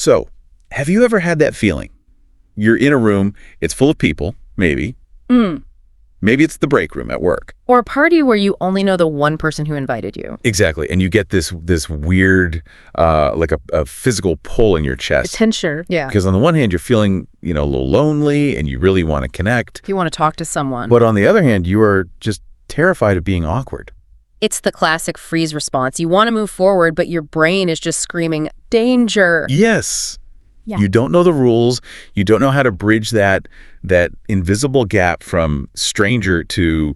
So, have you ever had that feeling? You're in a room, it's full of people, maybe. Maybe it's the break room at work. Or a party where you only know the one person who invited you. Exactly. And you get this weird, like a physical pull in your chest. Tension. Yeah. Because on the one hand, you're feeling, a little lonely and you really want to connect. You want to talk to someone. But on the other hand, you are just terrified of being awkward. It's the classic freeze response. You want to move forward, but your brain is just screaming, danger. Yes. Yeah. You don't know the rules. You don't know how to bridge that invisible gap from stranger to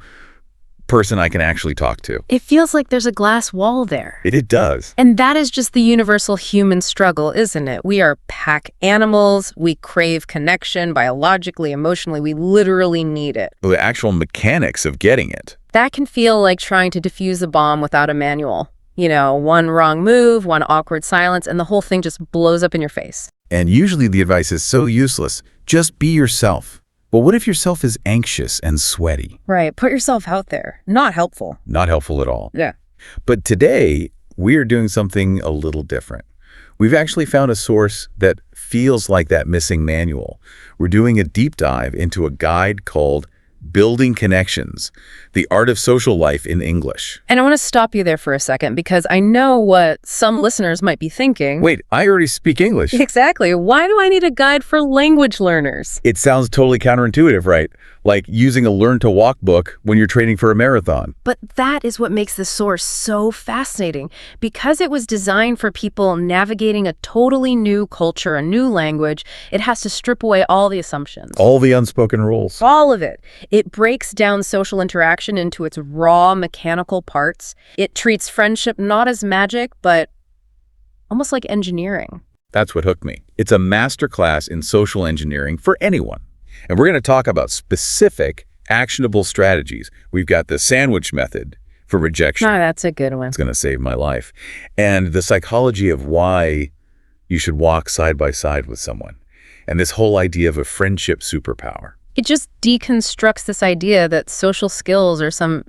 person I can actually talk to. It feels like there's a glass wall there. It does. And that is just the universal human struggle, isn't it? We are pack animals. We crave connection biologically, emotionally. We literally need it. The actual mechanics of getting it. That can feel like trying to defuse a bomb without a manual. One wrong move, one awkward silence, and the whole thing just blows up in your face. And usually the advice is so useless. Just be yourself. But what if yourself is anxious and sweaty? Right. Put yourself out there. Not helpful. Not helpful at all. Yeah. But today, we're doing something a little different. We've actually found a source that feels like that missing manual. We're doing a deep dive into a guide called Building Connections, the Art of Social Life in English. And I want to stop you there for a second because I know what some listeners might be thinking. Wait, I already speak English. Exactly. Why do I need a guide for language learners? It sounds totally counterintuitive, right? Like using a Learn to Walk book when you're training for a marathon. But that is what makes the source so fascinating. Because it was designed for people navigating a totally new culture, a new language, it has to strip away all the assumptions. All the unspoken rules. All of it. It breaks down social interaction into its raw mechanical parts. It treats friendship not as magic, but almost like engineering. That's what hooked me. It's a masterclass in social engineering for anyone. And we're going to talk about specific, actionable strategies. We've got the sandwich method for rejection. Oh, that's a good one. It's going to save my life. And the psychology of why you should walk side by side with someone. And this whole idea of a friendship superpower. It just deconstructs this idea that social skills are some,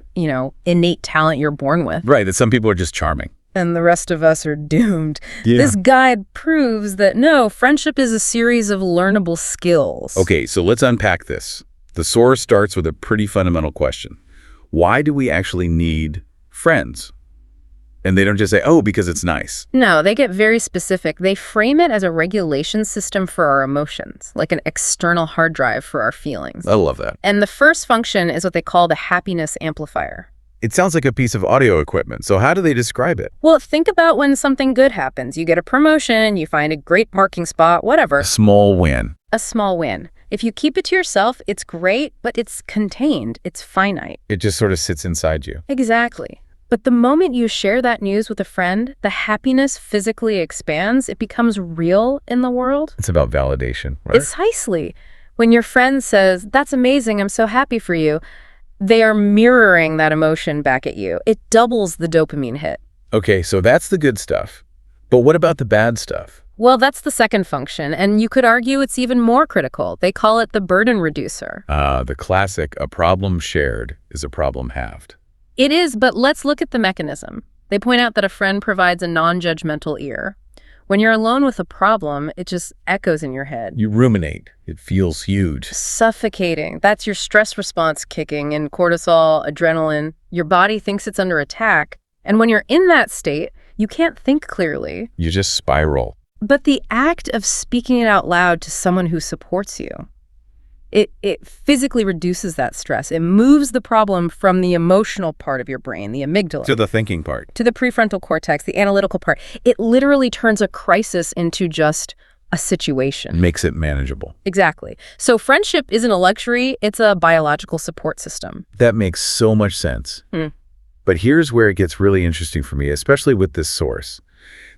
innate talent you're born with. Right, that some people are just charming. And the rest of us are doomed. Yeah. This guide proves that no, friendship is a series of learnable skills. Okay, so let's unpack this. The source starts with a pretty fundamental question. Why do we actually need friends? And they don't just say, oh, because it's nice. No, they get very specific. They frame it as a regulation system for our emotions, like an external hard drive for our feelings. I love that. And the first function is what they call the happiness amplifier. It sounds like a piece of audio equipment. So how do they describe it? Well, think about when something good happens. You get a promotion, you find a great parking spot, whatever. A small win. A small win. If you keep it to yourself, it's great, but it's contained. It's finite. It just sort of sits inside you. Exactly. But the moment you share that news with a friend, the happiness physically expands. It becomes real in the world. It's about validation, right? Precisely. When your friend says, that's amazing, I'm so happy for you, they are mirroring that emotion back at you. It doubles the dopamine hit. Okay, so that's the good stuff. But what about the bad stuff? Well, that's the second function, and you could argue it's even more critical. They call it the burden reducer. The classic, a problem shared is a problem halved. It is, but let's look at the mechanism. They point out that a friend provides a non-judgmental ear. When you're alone with a problem, it just echoes in your head. You ruminate. It feels huge. Suffocating. That's your stress response kicking in cortisol, adrenaline. Your body thinks it's under attack. And when you're in that state, you can't think clearly. You just spiral. But the act of speaking it out loud to someone who supports you, it physically reduces that stress. It moves the problem from the emotional part of your brain, the amygdala, To the thinking part. to the prefrontal cortex, the analytical part. It literally turns a crisis into just a situation. Makes it manageable. Exactly. So friendship isn't a luxury, it's a biological support system. That makes so much sense. But here's where it gets really interesting for me, especially with this source.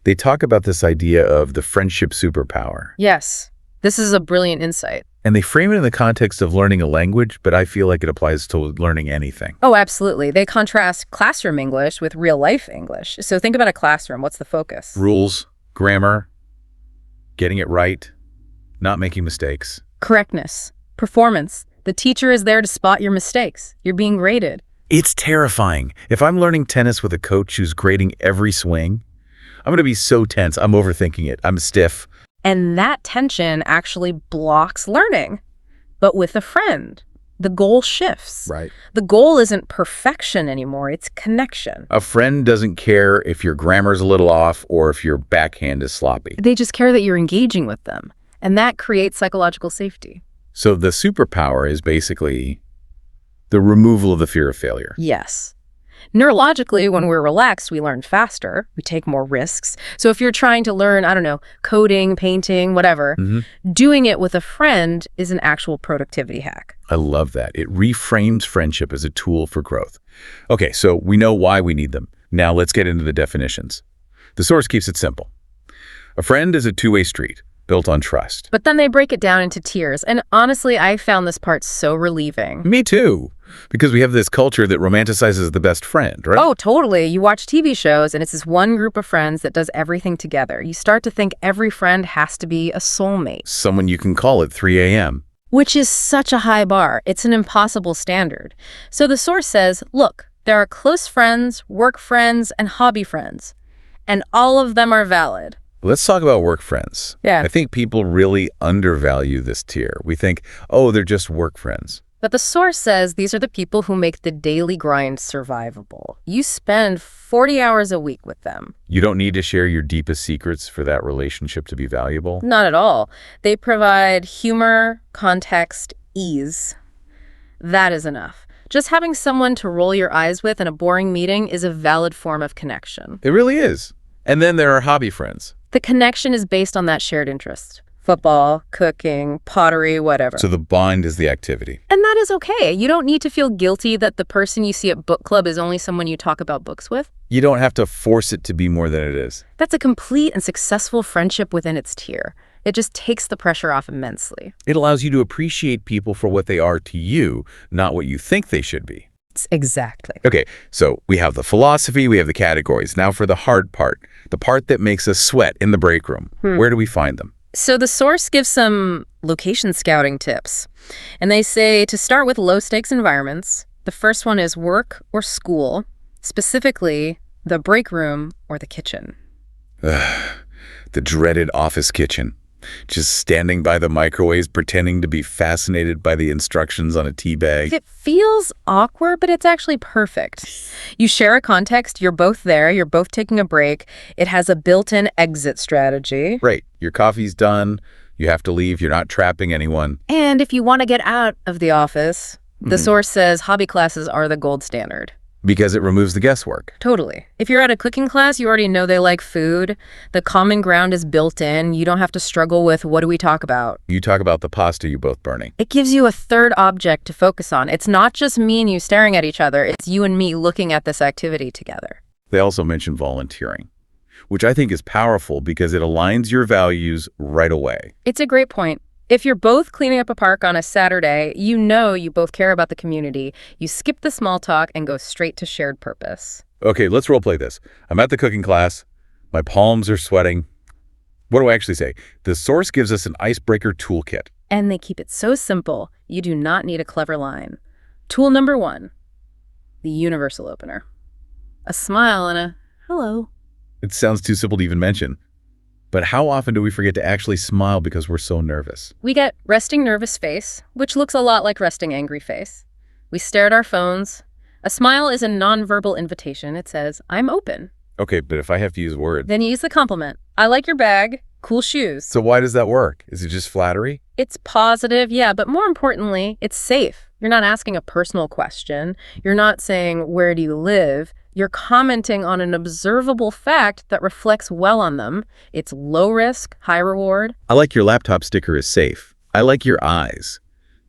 They talk about this idea of the friendship superpower. Yes, this is a brilliant insight. And they frame it in the context of learning a language, but I feel like it applies to learning anything. Oh, absolutely. They contrast classroom English with real-life English. So think about a classroom. What's the focus? Rules, grammar, getting it right, not making mistakes. Correctness, performance. The teacher is there to spot your mistakes. You're being graded. It's terrifying. If I'm learning tennis with a coach who's grading every swing, I'm going to be so tense. I'm overthinking it. I'm stiff. And that tension actually blocks learning. But with a friend, the goal shifts. Right. The goal isn't perfection anymore, it's connection. A friend doesn't care if your grammar's a little off or if your backhand is sloppy. They just care that you're engaging with them. And that creates psychological safety. So the superpower is basically the removal of the fear of failure. Yes. Neurologically, when we're relaxed, we learn faster. We take more risks. So if you're trying to learn, I don't know, coding, painting, whatever, doing it with a friend is an actual productivity hack. I love that. It reframes friendship as a tool for growth. Okay, so we know why we need them. Now let's get into the definitions. The source keeps it simple. A friend is a two-way street, built on trust. But then they break it down into tiers. And honestly, I found this part so relieving. Me too, because we have this culture that romanticizes the best friend, right? Oh, totally. You watch TV shows and it's this one group of friends that does everything together. You start to think every friend has to be a soulmate. Someone you can call at 3 a.m. Which is such a high bar. It's an impossible standard. So the source says, look, there are close friends, work friends, and hobby friends. And all of them are valid. Let's talk about work friends. Yeah. I think people really undervalue this tier. We think, oh, they're just work friends. But the source says these are the people who make the daily grind survivable. You spend 40 hours a week with them. You don't need to share your deepest secrets for that relationship to be valuable. Not at all. They provide humor, context, ease. That is enough. Just having someone to roll your eyes with in a boring meeting is a valid form of connection. It really is. And then there are hobby friends. The connection is based on that shared interest. Football, cooking, pottery, whatever. So the bond is the activity. And that is okay. You don't need to feel guilty that the person you see at book club is only someone you talk about books with. You don't have to force it to be more than it is. That's a complete and successful friendship within its tier. It just takes the pressure off immensely. It allows you to appreciate people for what they are to you, not what you think they should be. Exactly. Okay, so we have the philosophy, we have the categories. Now for the hard part, the part that makes us sweat in the break room. Where do we find them? So the source gives some location scouting tips. And they say to start with low-stakes environments. The first one is work or school, specifically the break room or the kitchen. The dreaded office kitchen. Just standing by the microwaves, pretending to be fascinated by the instructions on a tea bag. It feels awkward, but it's actually perfect. You share a context, you're both there, you're both taking a break. It has a built-in exit strategy. Right. Your coffee's done. You have to leave. You're not trapping anyone. And if you want to get out of the office, the source says hobby classes are the gold standard. Because it removes the guesswork. Totally. If you're at a cooking class, you already know they like food. The common ground is built in. You don't have to struggle with what do we talk about. You talk about the pasta you're both burning. It gives you a third object to focus on. It's not just me and you staring at each other. It's you and me looking at this activity together. They also mention volunteering, which I think is powerful because it aligns your values right away. It's a great point. If you're both cleaning up a park on a Saturday, you know you both care about the community. You skip the small talk and go straight to shared purpose. Okay, let's role play this. I'm at the cooking class. My palms are sweating. What do I actually say? The source gives us an icebreaker toolkit. And they keep it so simple, you do not need a clever line. Tool number 1, the universal opener. A smile and a hello. It sounds too simple to even mention. But how often do we forget to actually smile because we're so nervous? We get resting nervous face, which looks a lot like resting angry face. We stare at our phones. A smile is a nonverbal invitation. It says, I'm open. Okay, but if I have to use words. Then you use the compliment. I like your bag. Cool shoes. So why does that work? Is it just flattery? It's positive, yeah, but more importantly, it's safe. You're not asking a personal question. You're not saying, where do you live? You're commenting on an observable fact that reflects well on them. It's low risk, high reward. I like your laptop sticker is safe. I like your eyes.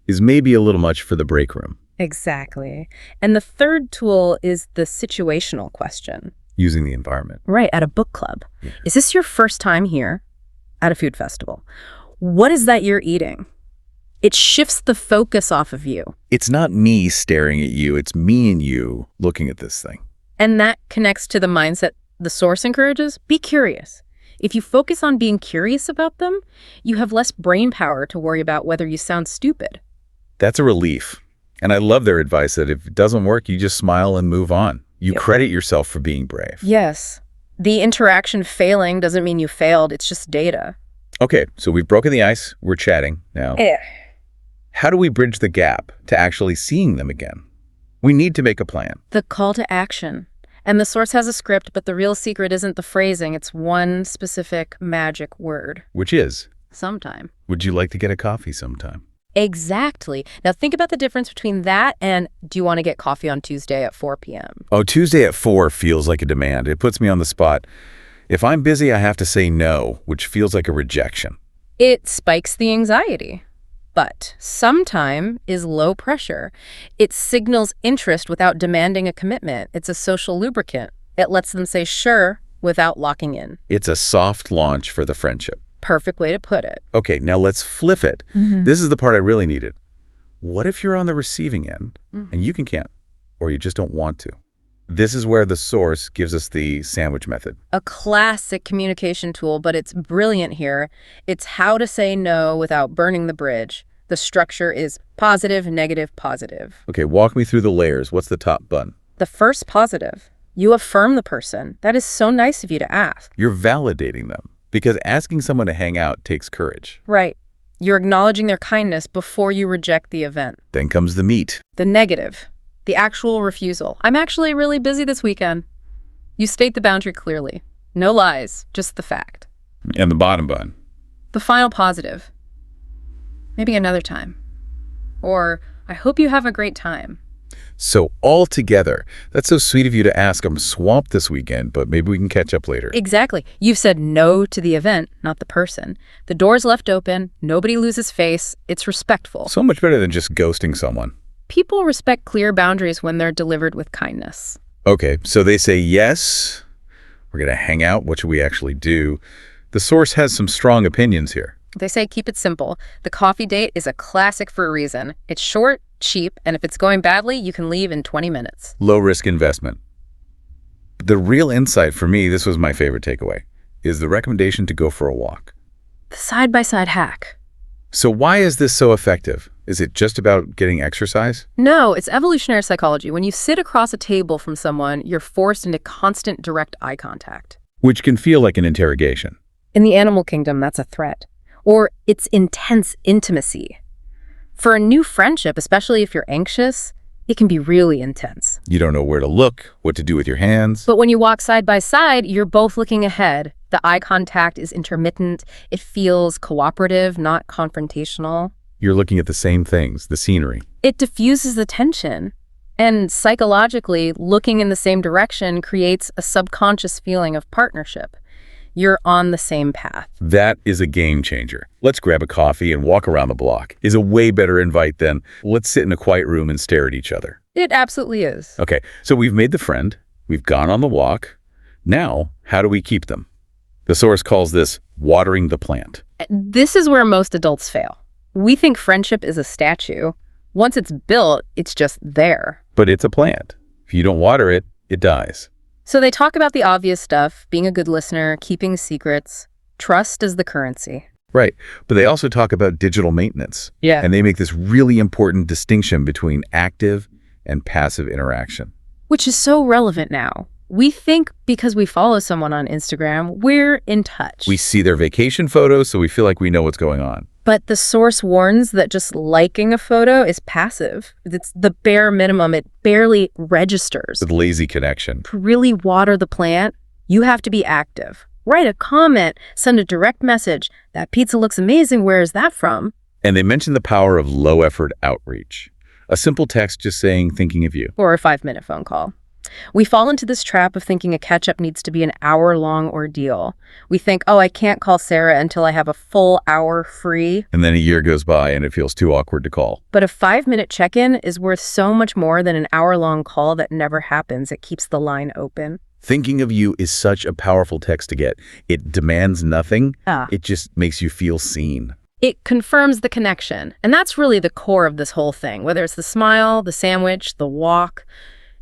Is maybe a little much for the break room. Exactly. And the third tool is the situational question. Using the environment. Right, at a book club. Yeah. Is this your first time here? At a food festival? What is that you're eating? It shifts the focus off of you. It's not me staring at you. It's me and you looking at this thing. And that connects to the mindset the source encourages. Be curious. If you focus on being curious about them, you have less brain power to worry about whether you sound stupid. That's a relief. And I love their advice that if it doesn't work, you just smile and move on. You credit yourself for being brave. Yes. The interaction failing doesn't mean you failed. It's just data. Okay, so we've broken the ice. We're chatting now. Eh. How do we bridge the gap to actually seeing them again? We need to make a plan. The call to action. And the source has a script, but the real secret isn't the phrasing. It's one specific magic word. Which is, Sometime. would you like to get a coffee sometime? Exactly. Now think about the difference between that and do you want to get coffee on Tuesday at 4 p.m.? Oh, Tuesday at 4 feels like a demand. It puts me on the spot. If I'm busy, I have to say no, which feels like a rejection. It spikes the anxiety. But sometime is low pressure. It signals interest without demanding a commitment. It's a social lubricant. It lets them say sure without locking in. It's a soft launch for the friendship. Perfect way to put it. Okay, now let's flip it. This is the part I really needed. What if you're on the receiving end and you can't, or you just don't want to? This is where the source gives us the sandwich method. A classic communication tool, but it's brilliant here. It's how to say no without burning the bridge. The structure is positive, negative, positive. Okay, walk me through the layers. What's the top button? The first positive. You affirm the person. That is so nice of you to ask. You're validating them because asking someone to hang out takes courage. Right. You're acknowledging their kindness before you reject the event. Then comes the meat. The negative. The actual refusal. I'm actually really busy this weekend. You state the boundary clearly. No lies, just the fact. And the bottom button. The final positive. Maybe another time. Or, I hope you have a great time. So all together, that's so sweet of you to ask. I'm swamped this weekend, but maybe we can catch up later. Exactly. You've said no to the event, not the person. The door's left open. Nobody loses face. It's respectful. So much better than just ghosting someone. People respect clear boundaries when they're delivered with kindness. Okay, so they say yes, we're going to hang out. What should we actually do? The source has some strong opinions here. They say keep it simple. The coffee date is a classic for a reason. It's short, cheap, and if it's going badly, you can leave in 20 minutes. Low risk investment. The real insight for me, this was my favorite takeaway, is the recommendation to go for a walk. The side-by-side hack. So why is this so effective? Is it just about getting exercise? No, it's evolutionary psychology. When you sit across a table from someone, you're forced into constant direct eye contact. Which can feel like an interrogation. In the animal kingdom, that's a threat. Or it's intense intimacy. For a new friendship, especially if you're anxious, it can be really intense. You don't know where to look, what to do with your hands. But when you walk side by side, you're both looking ahead. The eye contact is intermittent. It feels cooperative, not confrontational. You're looking at the same things, the scenery. It diffuses the tension. And psychologically, looking in the same direction creates a subconscious feeling of partnership. You're on the same path. That is a game changer. Let's grab a coffee and walk around the block is a way better invite than let's sit in a quiet room and stare at each other. It absolutely is. Okay, so we've made the friend, we've gone on the walk. Now, how do we keep them? The source calls this watering the plant. This is where most adults fail. We think friendship is a statue. Once it's built, it's just there. But it's a plant. If you don't water it, it dies. So they talk about the obvious stuff, being a good listener, keeping secrets. Trust is the currency. Right, but they also talk about digital maintenance. Yeah. And they make this really important distinction between active and passive interaction. Which is so relevant now. We think because we follow someone on Instagram, we're in touch. We see their vacation photos, so we feel like we know what's going on. But the source warns that just liking a photo is passive. It's the bare minimum. It barely registers. With lazy connection. To really water the plant, you have to be active. Write a comment, send a direct message. That pizza looks amazing. Where is that from? And they mention the power of low-effort outreach. A simple text just saying, thinking of you. Or a 5-minute phone call. We fall into this trap of thinking a catch-up needs to be an hour-long ordeal. We think, oh, I can't call Sarah until I have a full hour free. And then a year goes by and it feels too awkward to call. But a 5-minute check-in is worth so much more than an hour-long call that never happens. It keeps the line open. Thinking of you is such a powerful text to get. It demands nothing. It just makes you feel seen. It confirms the connection. And that's really the core of this whole thing. Whether it's the smile, the sandwich, the walk,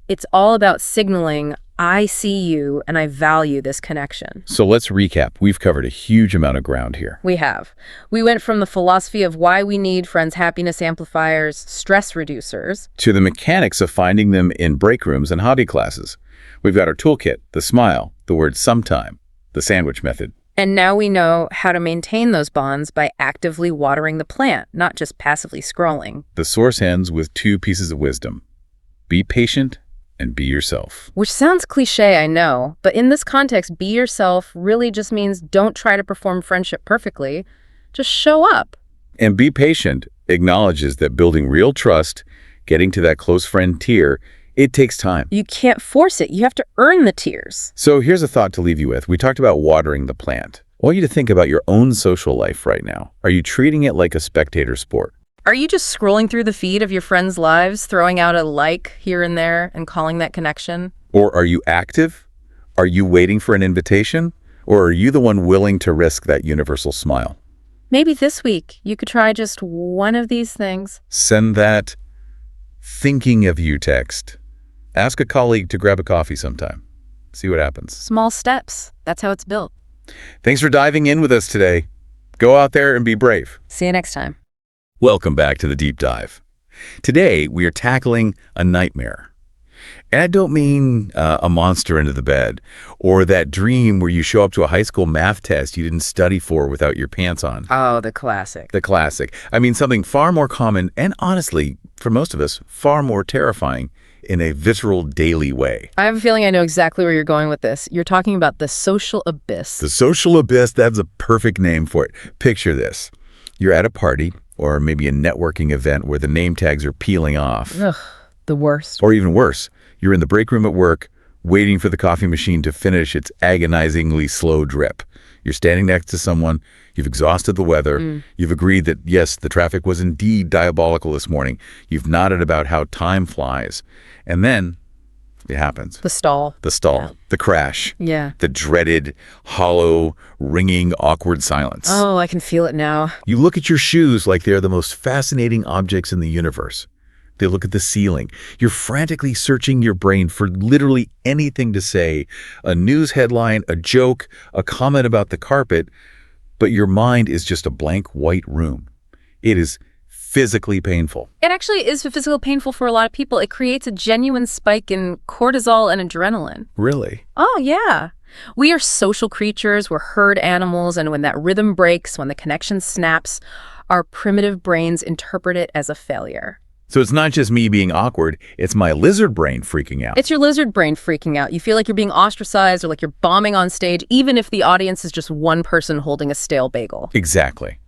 it's all about signaling, I see you and I value this connection. So let's recap. We've covered a huge amount of ground here. We have. We went from the philosophy of why we need friends' happiness amplifiers, stress reducers, to the mechanics of finding them in break rooms and hobby classes. We've got our toolkit, the smile, the word sometime, the sandwich method. And now we know how to maintain those bonds by actively watering the plant, not just passively scrolling. The source ends with 2 pieces of wisdom. Be patient and be yourself. Which sounds cliche, I know, but in this context, be yourself really just means don't try to perform friendship perfectly. Just show up. And be patient acknowledges that building real trust, getting to that close friend tier, it takes time. You can't force it. You have to earn the tears. So here's a thought to leave you with. We talked about watering the plant. I want you to think about your own social life right now. Are you treating it like a spectator sport? Are you just scrolling through the feed of your friends' lives, throwing out a like here and there and calling that connection? Or are you active? Are you waiting for an invitation? Or are you the one willing to risk that universal smile? Maybe this week you could try just one of these things. Send that thinking of you text. Ask a colleague to grab a coffee sometime. See what happens. Small steps. That's how it's built. Thanks for diving in with us today. Go out there and be brave. See you next time. Welcome back to the Deep Dive. Today, we are tackling a nightmare. And I don't mean a monster under the bed, or that dream where you show up to a high school math test you didn't study for without your pants on. Oh, the classic. The classic. I mean something far more common and honestly, for most of us, far more terrifying in a visceral daily way. I have a feeling I know exactly where you're going with this. You're talking about the social abyss. The social abyss, that's a perfect name for it. Picture this. You're at a party or maybe a networking event where the name tags are peeling off. Ugh, the worst. Or even worse, you're in the break room at work, waiting for the coffee machine to finish its agonizingly slow drip. You're standing next to someone, you've exhausted the weather, you've agreed that, yes, the traffic was indeed diabolical this morning, you've nodded about how time flies, and then it happens. The stall. The stall. Yeah. The crash. Yeah. The dreaded, hollow, ringing, awkward silence. Oh, I can feel it now. You look at your shoes like they're the most fascinating objects in the universe. They look at the ceiling. You're frantically searching your brain for literally anything to say, a news headline, a joke, a comment about the carpet, but your mind is just a blank white room. It is physically painful. It actually is physically painful for a lot of people. It creates a genuine spike in cortisol and adrenaline. Really? Oh, yeah. We are social creatures. We're herd animals. And when that rhythm breaks, when the connection snaps, our primitive brains interpret it as a failure. So it's not just me being awkward, it's my lizard brain freaking out. It's your lizard brain freaking out. You feel like you're being ostracized or like you're bombing on stage, even if the audience is just one person holding a stale bagel. Exactly.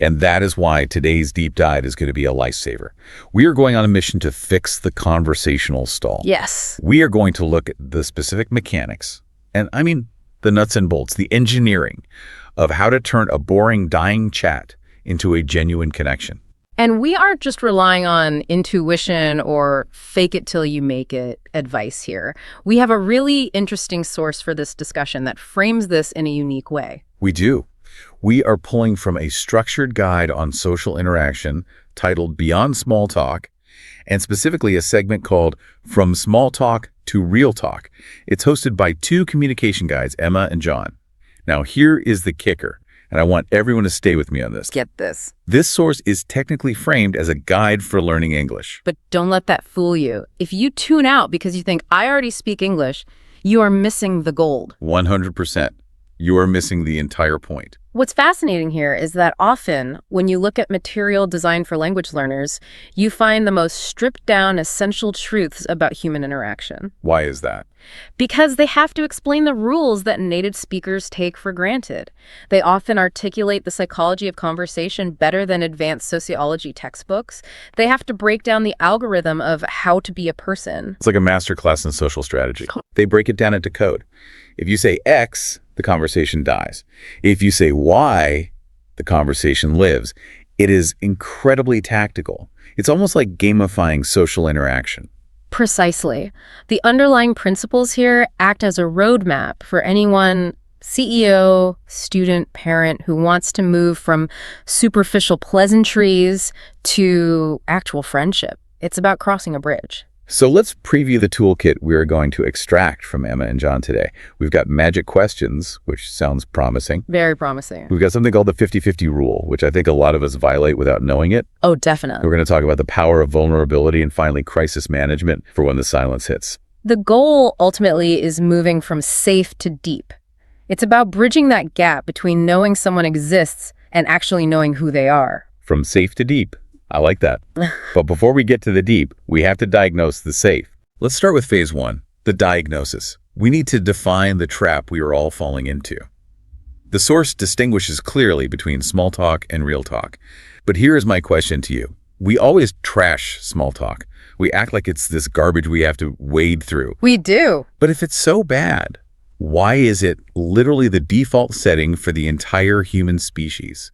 And that is why today's deep dive is going to be a lifesaver. We are going on a mission to fix the conversational stall. Yes. We are going to look at the specific mechanics, and I mean the nuts and bolts, the engineering of how to turn a boring, dying chat into a genuine connection. And we aren't just relying on intuition or fake it till you make it advice here. We have a really interesting source for this discussion that frames this in a unique way. We do. We are pulling from a structured guide on social interaction titled Beyond Small Talk, and specifically a segment called From Small Talk to Real Talk. It's hosted by 2 communication guides, Emma and John. Now, here is the kicker, and I want everyone to stay with me on this. Get this. This source is technically framed as a guide for learning English. But don't let that fool you. If you tune out because you think, I already speak English, you are missing the gold. 100%. You are missing the entire point. What's fascinating here is that often, when you look at material designed for language learners, you find the most stripped-down essential truths about human interaction. Why is that? Because they have to explain the rules that native speakers take for granted. They often articulate the psychology of conversation better than advanced sociology textbooks. They have to break down the algorithm of how to be a person. It's like a master class in social strategy. They break it down into code. If you say X, the conversation dies. If you say Y, the conversation lives. It is incredibly tactical. It's almost like gamifying social interaction. Precisely. The underlying principles here act as a roadmap for anyone, CEO, student, parent, who wants to move from superficial pleasantries to actual friendship. It's about crossing a bridge. So let's preview the toolkit we're going to extract from Emma and John today. We've got magic questions, which sounds promising. Very promising. We've got something called the 50-50 rule, which I think a lot of us violate without knowing it. Oh, definitely. We're going to talk about the power of vulnerability and finally crisis management for when the silence hits. The goal ultimately is moving from safe to deep. It's about bridging that gap between knowing someone exists and actually knowing who they are. From safe to deep. I like that. But before we get to the deep, we have to diagnose the safe. Let's start with phase one, the diagnosis. We need to define the trap we are all falling into. The source distinguishes clearly between small talk and real talk. But here is my question to you. We always trash small talk. We act like it's this garbage we have to wade through. We do. But if it's so bad, why is it literally the default setting for the entire human species?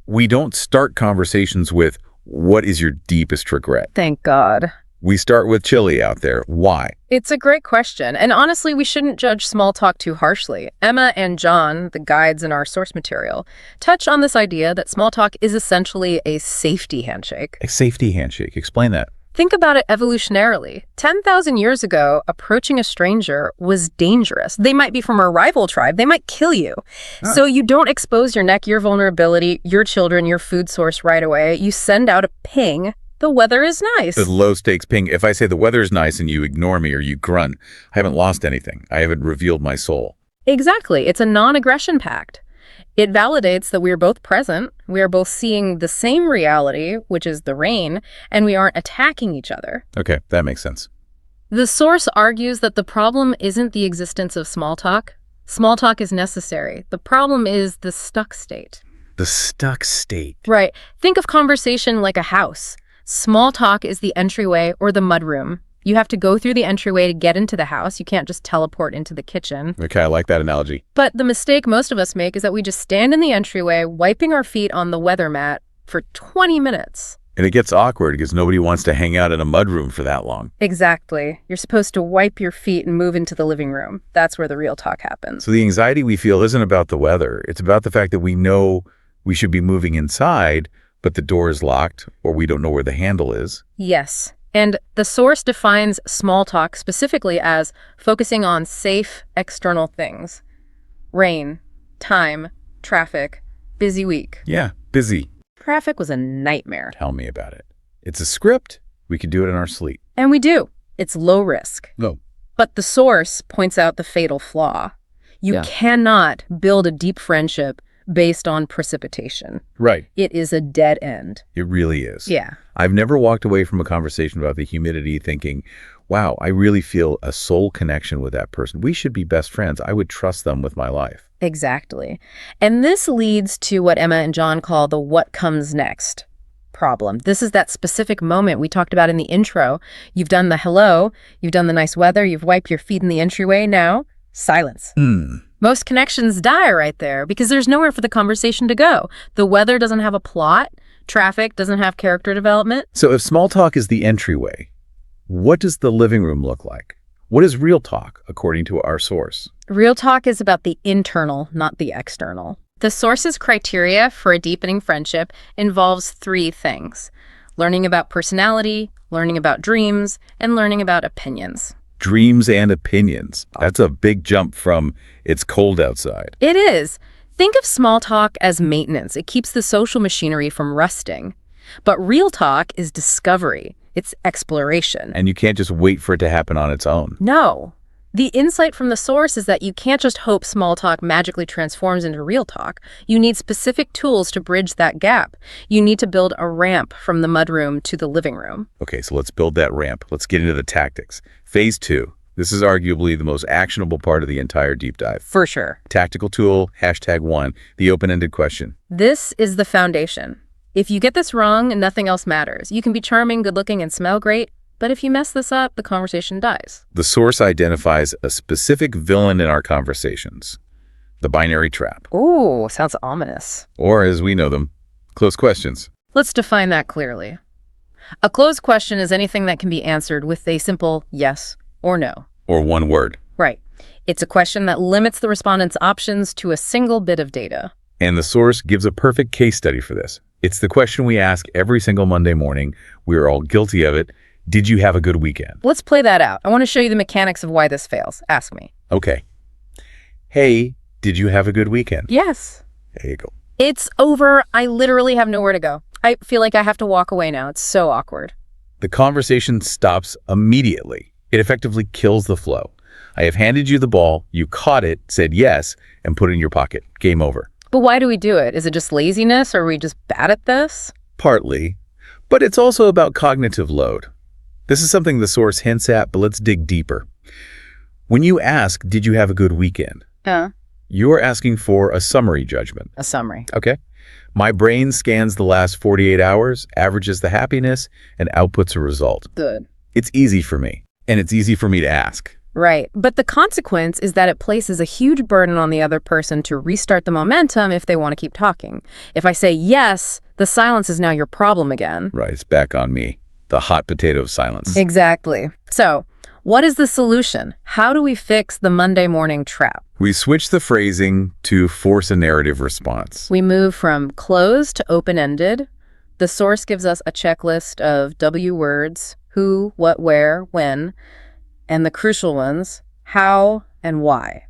We don't start conversations with, what is your deepest regret? Thank God. We start with chili out there. Why? It's a great question. And honestly, we shouldn't judge small talk too harshly. Emma and John, the guides in our source material, touch on this idea that small talk is essentially a safety handshake. A safety handshake. Explain that. Think about it evolutionarily. 10,000 years ago, approaching a stranger was dangerous. They might be from a rival tribe. They might kill you. So you don't expose your neck, your vulnerability, your children, your food source right away. You send out a ping. The weather is nice. The low-stakes ping. If I say the weather is nice and you ignore me or you grunt, I haven't lost anything. I haven't revealed my soul. Exactly. It's a non-aggression pact. It validates that we are both present, we are both seeing the same reality, which is the rain, and we aren't attacking each other. Okay, that makes sense. The source argues that the problem isn't the existence of small talk. Small talk is necessary. The problem is the stuck state. The stuck state. Right. Think of conversation like a house. Small talk is the entryway or the mudroom. You have to go through the entryway to get into the house. You can't just teleport into the kitchen. Okay, I like that analogy. But the mistake most of us make is that we just stand in the entryway, wiping our feet on the weather mat for 20 minutes. And it gets awkward because nobody wants to hang out in a mudroom for that long. Exactly. You're supposed to wipe your feet and move into the living room. That's where the real talk happens. So the anxiety we feel isn't about the weather. It's about the fact that we know we should be moving inside, but the door is locked or we don't know where the handle is. Yes. And the source defines small talk specifically as focusing on safe external things. Rain, time, traffic, busy week. Yeah, busy. Traffic was a nightmare. Tell me about it. It's a script. We could do it in our sleep. And we do. It's low risk. No. But the source points out the fatal flaw. You cannot build a deep friendship based on precipitation. Right. It is a dead end. It really is. Yeah. I've never walked away from a conversation about the humidity thinking, wow, I really feel a soul connection with that person. We should be best friends. I would trust them with my life. Exactly. And this leads to what Emma and John call the what comes next problem. This is that specific moment we talked about in the intro. You've done the hello, you've done the nice weather, you've wiped your feet in the entryway. Now, silence. Most connections die right there because there's nowhere for the conversation to go. The weather doesn't have a plot. Traffic doesn't have character development. So if small talk is the entryway, what does the living room look like? What is real talk, according to our source? Real talk is about the internal, not the external. The source's criteria for a deepening friendship involves 3 things: learning about personality, learning about dreams, and learning about opinions. Dreams and opinions. That's a big jump from it's cold outside. It is. Think of small talk as maintenance. It keeps the social machinery from rusting. But real talk is discovery. It's exploration. And you can't just wait for it to happen on its own. No. The insight from the source is that you can't just hope small talk magically transforms into real talk. You need specific tools to bridge that gap. You need to build a ramp from the mudroom to the living room. Okay, so let's build that ramp. Let's get into the tactics. Phase 2. This is arguably the most actionable part of the entire deep dive. For sure. Tactical tool, #1, the open-ended question. This is the foundation. If you get this wrong, nothing else matters. You can be charming, good-looking, and smell great, but if you mess this up, the conversation dies. The source identifies a specific villain in our conversations, the binary trap. Ooh, sounds ominous. Or, as we know them, closed questions. Let's define that clearly. A closed question is anything that can be answered with a simple yes or no. Or one word. Right. It's a question that limits the respondent's options to a single bit of data. And the source gives a perfect case study for this. It's the question we ask every single Monday morning. We're all guilty of it. Did you have a good weekend? Let's play that out. I want to show you the mechanics of why this fails. Ask me. Okay. Hey, did you have a good weekend? Yes. There you go. It's over. I literally have nowhere to go. I feel like I have to walk away now. It's so awkward. The conversation stops immediately. It effectively kills the flow. I have handed you the ball, you caught it, said yes, and put it in your pocket. Game over. But why do we do it? Is it just laziness, or are we just bad at this? Partly, but it's also about cognitive load. This is something the source hints at, but let's dig deeper. When you ask, did you have a good weekend? You are asking for a summary judgment. A summary. Okay. My brain scans the last 48 hours, averages the happiness, and outputs a result. Good. It's easy for me, and it's easy for me to ask. Right. But the consequence is that it places a huge burden on the other person to restart the momentum if they want to keep talking. If I say yes, the silence is now your problem again. Right, it's back on me. The hot potato of silence. Exactly. So, what is the solution? How do we fix the Monday morning trap? We switch the phrasing to force a narrative response. We move from closed to open-ended. The source gives us a checklist of W words: who, what, where, when, and the crucial ones, how and why.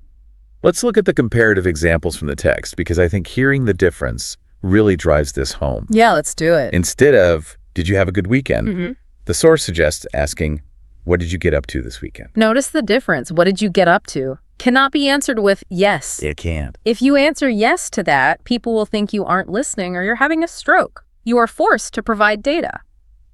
Let's look at the comparative examples from the text, because I think hearing the difference really drives this home. Yeah, let's do it. Instead of, did you have a good weekend? The source suggests asking, what did you get up to this weekend? Notice the difference. What did you get up to? Cannot be answered with yes. It can't. If you answer yes to that, people will think you aren't listening or you're having a stroke. You are forced to provide data.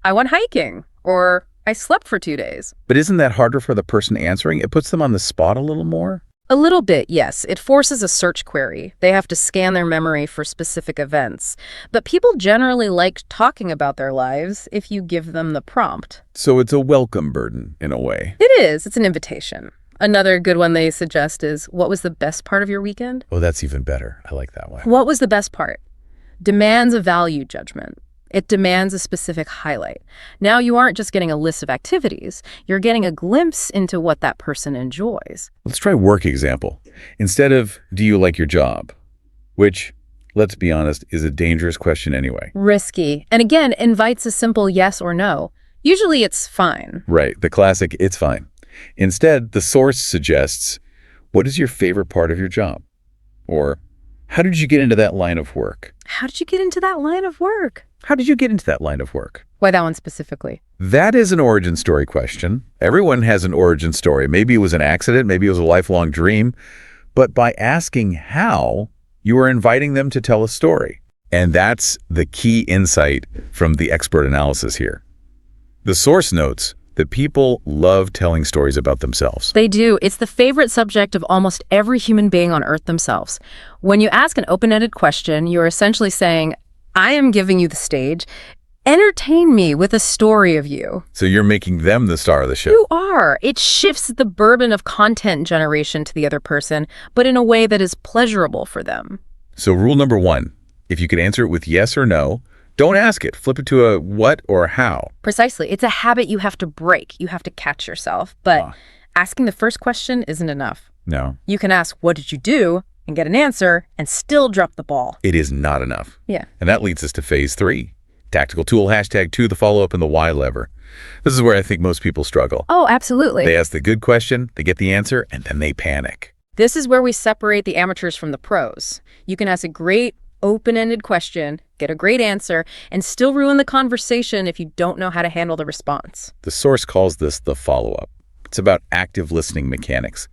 I went hiking, or I slept for 2 days. But isn't that harder for the person answering? It puts them on the spot a little more? A little bit, yes. It forces a search query. They have to scan their memory for specific events. But people generally like talking about their lives if you give them the prompt. So it's a welcome burden, in a way. It is. It's an invitation. Another good one they suggest is, what was the best part of your weekend? Oh, that's even better. I like that one. What was the best part? Demands a value judgment. It demands a specific highlight. Now you aren't just getting a list of activities, you're getting a glimpse into what that person enjoys. Let's try work example. Instead of, do you like your job? Which, let's be honest, is a dangerous question anyway. Risky. And again, invites a simple yes or no. Usually it's fine. Right, the classic, it's fine. Instead, the source suggests, what is your favorite part of your job? Or, how did you get into that line of work? How did you get into that line of work? How did you get into that line of work? Why that one specifically? That is an origin story question. Everyone has an origin story. Maybe it was an accident, maybe it was a lifelong dream. But by asking how, you are inviting them to tell a story. And that's the key insight from the expert analysis here. The source notes that people love telling stories about themselves. They do. It's the favorite subject of almost every human being on Earth themselves. When you ask an open-ended question, you're essentially saying, I am giving you the stage. Entertain me with a story of you. So you're making them the star of the show. You are. It shifts the burden of content generation to the other person, but in a way that is pleasurable for them. So rule number 1, if you can answer it with yes or no, don't ask it. Flip it to a what or how. Precisely. It's a habit you have to break. You have to catch yourself. But asking the first question isn't enough. No. You can ask, what did you do? And get an answer and still drop the ball. It is not enough. Yeah. And that leads us to phase 3. Tactical tool, #2, the follow-up, and the why lever. This is where I think most people struggle. Oh, absolutely. They ask the good question, they get the answer, and then they panic. This is where we separate the amateurs from the pros. You can ask a great open-ended question, get a great answer, and still ruin the conversation if you don't know how to handle the response. The source calls this the follow-up. It's about active listening mechanics.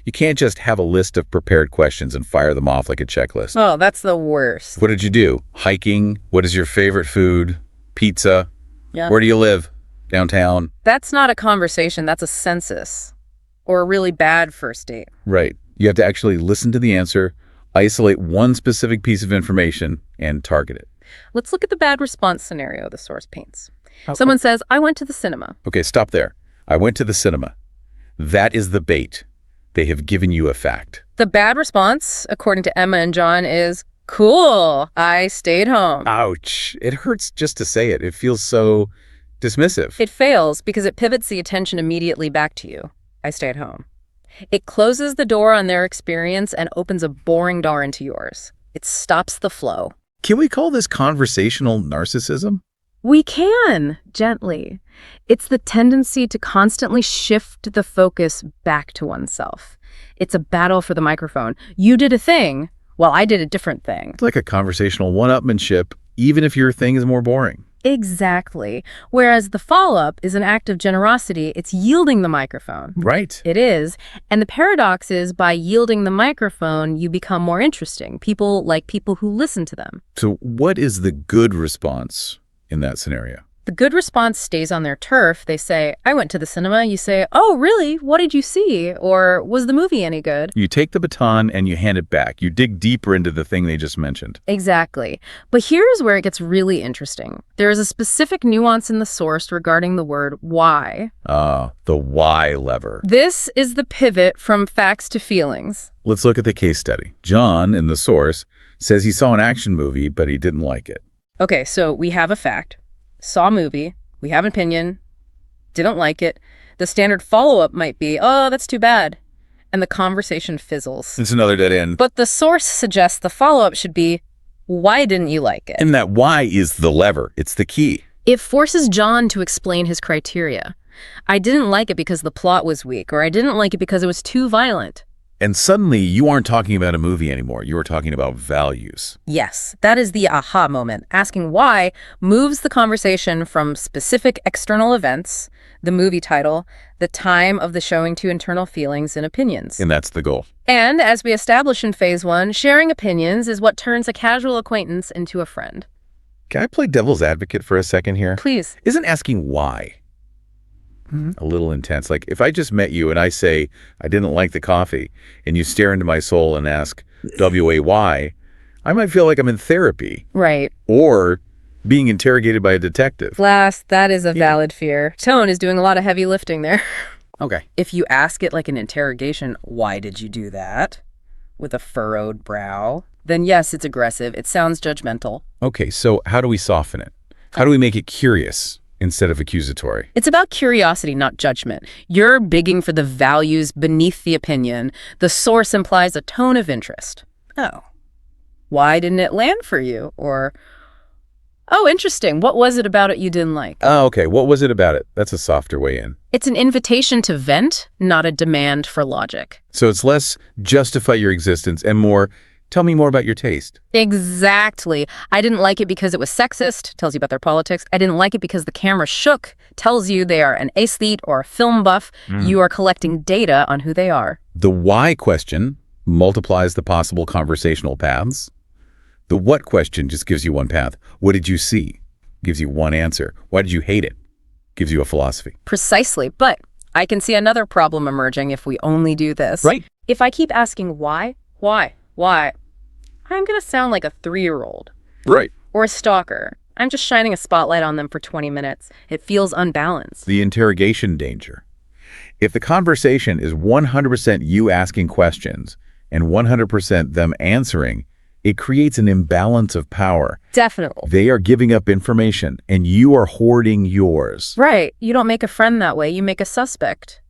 You can't just have a list of prepared questions and fire them off like a checklist. Oh, that's the worst. What did you do? Hiking? What is your favorite food? Pizza? Yeah. Where do you live? Downtown? That's not a conversation. That's a census. Or a really bad first date. Right. You have to actually listen to the answer, isolate one specific piece of information, and target it. Let's look at the bad response scenario the source paints. Okay. Someone says, I went to the cinema. Okay, stop there. I went to the cinema. That is the bait. They have given you a fact. The bad response, according to Emma and John, is, cool, I stayed home. Ouch. It hurts just to say it. It feels so dismissive. It fails because it pivots the attention immediately back to you. I stayed home. It closes the door on their experience and opens a boring door into yours. It stops the flow. Can we call this conversational narcissism? We can, gently. It's the tendency to constantly shift the focus back to oneself. It's a battle for the microphone. You did a thing, while I did a different thing. It's like a conversational one-upmanship, even if your thing is more boring. Exactly. Whereas the follow-up is an act of generosity. It's yielding the microphone. Right. It is. And the paradox is by yielding the microphone, you become more interesting. People like people who listen to them. So what is the good response in that scenario? The good response stays on their turf. They say, I went to the cinema. You say, oh, really? What did you see? Or was the movie any good? You take the baton and you hand it back. You dig deeper into the thing they just mentioned. Exactly. But here's where it gets really interesting. There is a specific nuance in the source regarding the word why. The why lever. This is the pivot from facts to feelings. Let's look at the case study. John, in the source, says he saw an action movie, but he didn't like it. Okay, so we have a fact. Saw a movie, we have an opinion, didn't like it. The standard follow-up might be, oh, that's too bad. And the conversation fizzles. It's another dead end. But the source suggests the follow-up should be, why didn't you like it? And that why is the lever. It's the key. It forces John to explain his criteria. I didn't like it because the plot was weak, or I didn't like it because it was too violent. And suddenly, you aren't talking about a movie anymore. You are talking about values. Yes, that is the aha moment. Asking why moves the conversation from specific external events, the movie title, the time of the showing, to internal feelings and opinions. And that's the goal. And as we establish in phase 1, sharing opinions is what turns a casual acquaintance into a friend. Can I play devil's advocate for a second here? Please. Isn't asking why a little intense? Like, if I just met you and I say, I didn't like the coffee, and you stare into my soul and ask, W-A-Y, I might feel like I'm in therapy. Right. Or being interrogated by a detective. Last, that is a valid fear. Tone is doing a lot of heavy lifting there. Okay. If you ask it like an interrogation, why did you do that? With a furrowed brow, then yes, it's aggressive. It sounds judgmental. Okay, so how do we soften it? How do we make it curious instead of accusatory? It's about curiosity, not judgment. You're digging for the values beneath the opinion. The source implies a tone of interest. Oh, why didn't it land for you? Or, oh, interesting. What was it about it you didn't like? Oh, okay. What was it about it? That's a softer way in. It's an invitation to vent, not a demand for logic. So it's less justify your existence and more tell me more about your taste. Exactly. I didn't like it because it was sexist, tells you about their politics. I didn't like it because the camera shook, tells you they are an aesthete or a film buff. You are collecting data on who they are. The why question multiplies the possible conversational paths. The what question just gives you one path. What did you see? Gives you one answer. Why did you hate it? Gives you a philosophy. Precisely. But I can see another problem emerging if we only do this. Right. If I keep asking why, I'm going to sound like a 3-year-old. Right. Or a stalker. I'm just shining a spotlight on them for 20 minutes. It feels unbalanced. The interrogation danger. If the conversation is 100% you asking questions and 100% them answering, it creates an imbalance of power. Definitely. They are giving up information and you are hoarding yours. Right. You don't make a friend that way. You make a suspect.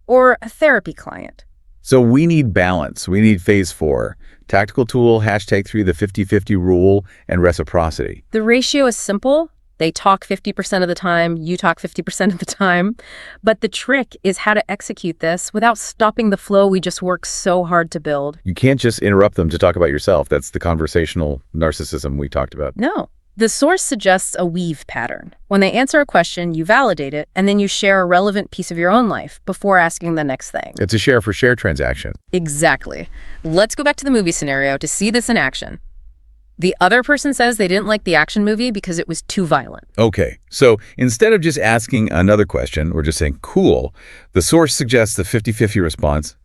Or a therapy client. So we need balance. We need phase 4. Tactical tool, #3, the 50-50 rule, and reciprocity. The ratio is simple. They talk 50% of the time, you talk 50% of the time. But the trick is how to execute this without stopping the flow we just work so hard to build. You can't just interrupt them to talk about yourself. That's the conversational narcissism we talked about. No. The source suggests a weave pattern. When they answer a question, you validate it, and then you share a relevant piece of your own life before asking the next thing. It's a share for share transaction. Exactly. Let's go back to the movie scenario to see this in action. The other person says they didn't like the action movie because it was too violent. Okay, so instead of just asking another question or just saying, cool, the source suggests the 50-50 response.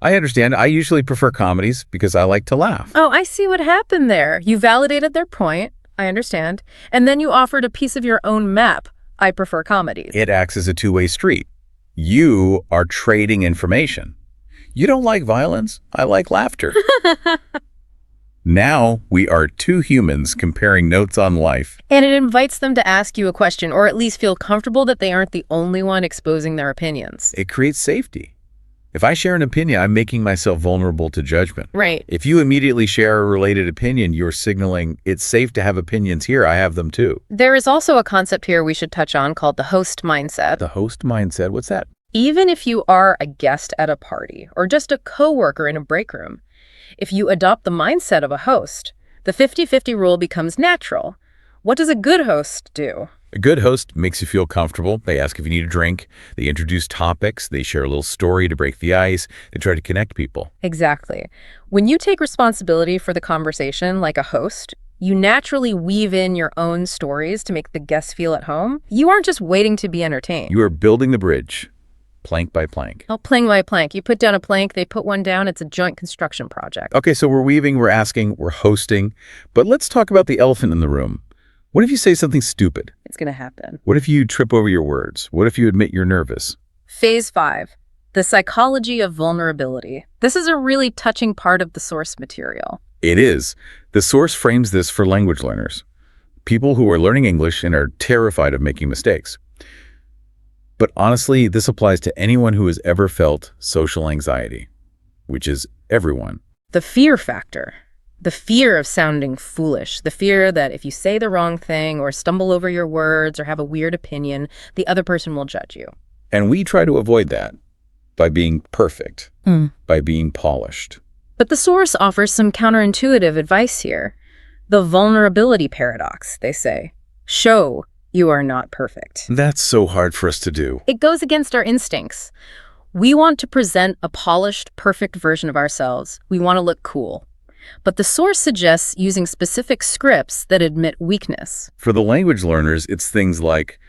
I understand. I usually prefer comedies because I like to laugh. Oh, I see what happened there. You validated their point. I understand. And then you offered a piece of your own map. I prefer comedies. It acts as a two-way street. You are trading information. You don't like violence. I like laughter. Now we are two humans comparing notes on life. And it invites them to ask you a question, or at least feel comfortable that they aren't the only one exposing their opinions. It creates safety. If I share an opinion, I'm making myself vulnerable to judgment. Right. If you immediately share a related opinion, you're signaling it's safe to have opinions here. I have them too. There is also a concept here we should touch on called the host mindset. The host mindset, what's that? Even if you are a guest at a party or just a coworker in a break room, if you adopt the mindset of a host, the 50-50 rule becomes natural. What does a good host do? A good host makes you feel comfortable. They ask if you need a drink. They introduce topics. They share a little story to break the ice. They try to connect people. Exactly. When you take responsibility for the conversation like a host, you naturally weave in your own stories to make the guests feel at home. You aren't just waiting to be entertained. You are building the bridge, plank by plank. Oh, plank by plank. You put down a plank, they put one down. It's a joint construction project. Okay, so we're weaving, we're asking, we're hosting. But let's talk about the elephant in the room. What if you say something stupid? It's going to happen. What if you trip over your words? What if you admit you're nervous? Phase 5, the psychology of vulnerability. This is a really touching part of the source material. It is. The source frames this for language learners, people who are learning English and are terrified of making mistakes. But honestly, this applies to anyone who has ever felt social anxiety, which is everyone. The fear factor. The fear of sounding foolish, the fear that if you say the wrong thing or stumble over your words or have a weird opinion, the other person will judge you. And we try to avoid that by being perfect, by being polished. But the source offers some counterintuitive advice here. The vulnerability paradox, they say. Show you are not perfect. That's so hard for us to do. It goes against our instincts. We want to present a polished, perfect version of ourselves. We want to look cool. But the source suggests using specific scripts that admit weakness. For the language learners, it's things like,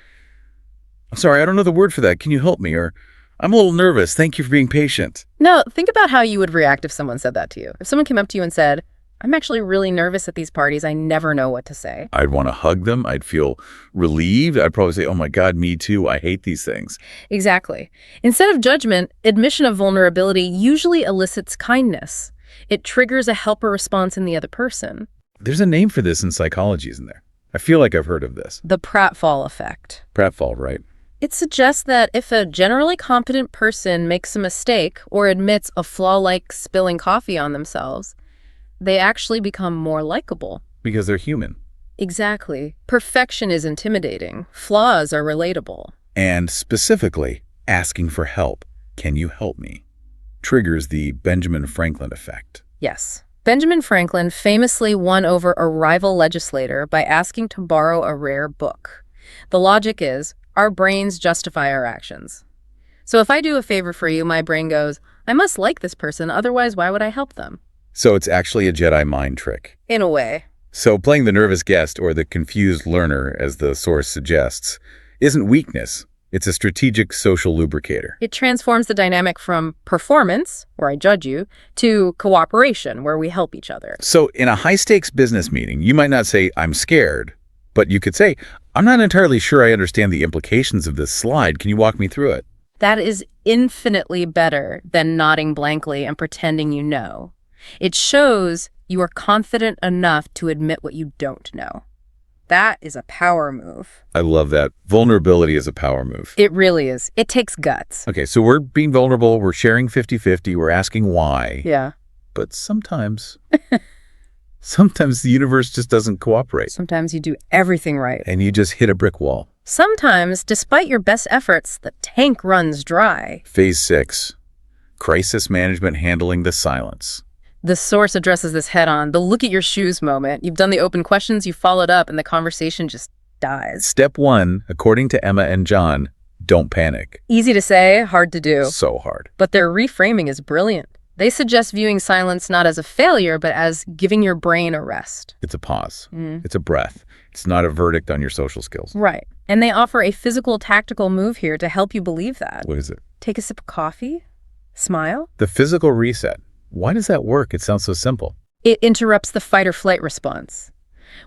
I'm sorry, I don't know the word for that. Can you help me? Or, I'm a little nervous. Thank you for being patient. No, think about how you would react if someone said that to you. If someone came up to you and said, I'm actually really nervous at these parties. I never know what to say. I'd want to hug them. I'd feel relieved. I'd probably say, oh my God, me too. I hate these things. Exactly. Instead of judgment, admission of vulnerability usually elicits kindness. It triggers a helper response in the other person. There's a name for this in psychology, isn't there? I feel like I've heard of this. The pratfall effect. Pratfall, right? It suggests that if a generally competent person makes a mistake or admits a flaw like spilling coffee on themselves, they actually become more likable. Because they're human. Exactly. Perfection is intimidating. Flaws are relatable. And specifically, asking for help. Can you help me? Triggers the Benjamin Franklin effect. Yes. Benjamin Franklin famously won over a rival legislator by asking to borrow a rare book. The logic is, our brains justify our actions. So if I do a favor for you, my brain goes, I must like this person, otherwise why would I help them? So it's actually a Jedi mind trick. In a way. So playing the nervous guest or the confused learner, as the source suggests, isn't weakness. It's a strategic social lubricator. It transforms the dynamic from performance, where I judge you, to cooperation, where we help each other. So in a high-stakes business meeting, you might not say, I'm scared, but you could say, I'm not entirely sure I understand the implications of this slide. Can you walk me through it? That is infinitely better than nodding blankly and pretending you know. It shows you are confident enough to admit what you don't know. That is a power move. I love that. Vulnerability is a power move. It really is. It takes guts. Okay, so we're being vulnerable. We're sharing 50-50. We're asking why. Yeah. But sometimes the universe just doesn't cooperate. Sometimes you do everything right. And you just hit a brick wall. Sometimes, despite your best efforts, the tank runs dry. Phase 6, crisis management handling the silence. The source addresses this head on, the look at your shoes moment. You've done the open questions, you followed up, and the conversation just dies. Step 1, according to Emma and John, don't panic. Easy to say, hard to do. So hard. But their reframing is brilliant. They suggest viewing silence not as a failure, but as giving your brain a rest. It's a pause. It's a breath. It's not a verdict on your social skills. Right. And they offer a physical, tactical move here to help you believe that. What is it? Take a sip of coffee. Smile. The physical reset. Why does that work? It sounds so simple. It interrupts the fight or flight response.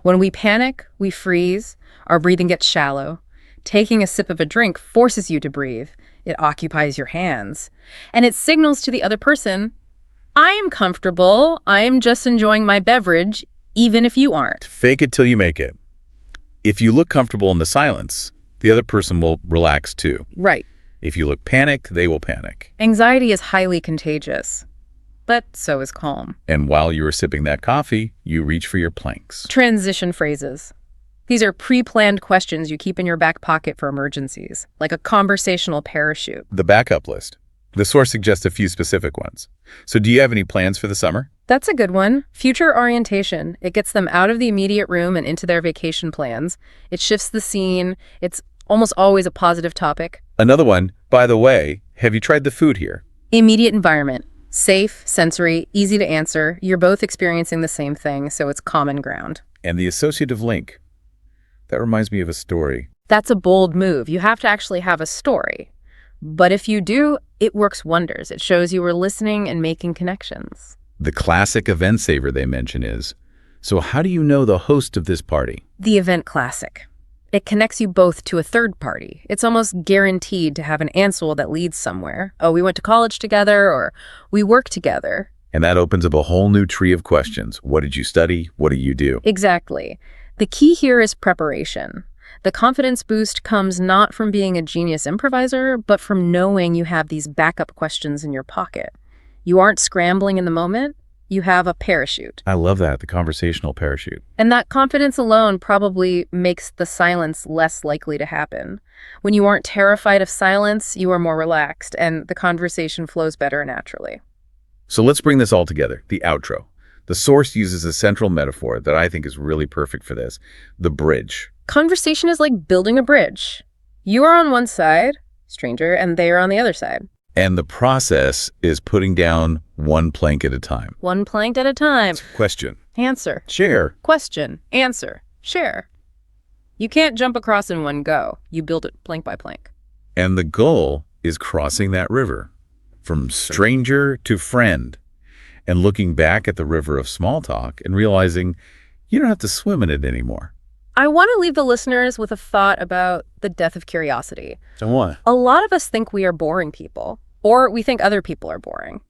When we panic, we freeze, our breathing gets shallow. Taking a sip of a drink forces you to breathe. It occupies your hands. And it signals to the other person, I am comfortable, I am just enjoying my beverage, even if you aren't. Fake it till you make it. If you look comfortable in the silence, the other person will relax too. Right. If you look panicked, they will panic. Anxiety is highly contagious. But so is calm. And while you are sipping that coffee, you reach for your planks. Transition phrases. These are pre-planned questions you keep in your back pocket for emergencies, like a conversational parachute. The backup list. The source suggests a few specific ones. So do you have any plans for the summer? That's a good one. Future orientation. It gets them out of the immediate room and into their vacation plans. It shifts the scene. It's almost always a positive topic. Another one, by the way, have you tried the food here? Immediate environment. Safe, sensory, easy to answer. You're both experiencing the same thing, so it's common ground. And the associative link. That reminds me of a story. That's a bold move. You have to actually have a story. But if you do, it works wonders. It shows you were listening and making connections. The classic event saver they mention is, so how do you know the host of this party? The event classic. It connects you both to a third party. It's almost guaranteed to have an answer that leads somewhere. Oh, we went to college together, or we work together. And that opens up a whole new tree of questions. What did you study? What do you do? Exactly. The key here is preparation. The confidence boost comes not from being a genius improviser, but from knowing you have these backup questions in your pocket. You aren't scrambling in the moment. You have a parachute. I love that, the conversational parachute. And that confidence alone probably makes the silence less likely to happen. When you aren't terrified of silence, you are more relaxed, and the conversation flows better naturally. So let's bring this all together, the outro. The source uses a central metaphor that I think is really perfect for this, the bridge. Conversation is like building a bridge. You are on one side, stranger, and they are on the other side. And the process is putting down one plank at a time. One plank at a time. Question. Answer. Share. Question. Answer. Share. You can't jump across in one go. You build it plank by plank. And the goal is crossing that river from stranger to friend and looking back at the river of small talk and realizing you don't have to swim in it anymore. I want to leave the listeners with a thought about the death of curiosity. So what? A lot of us think we are boring people, or we think other people are boring.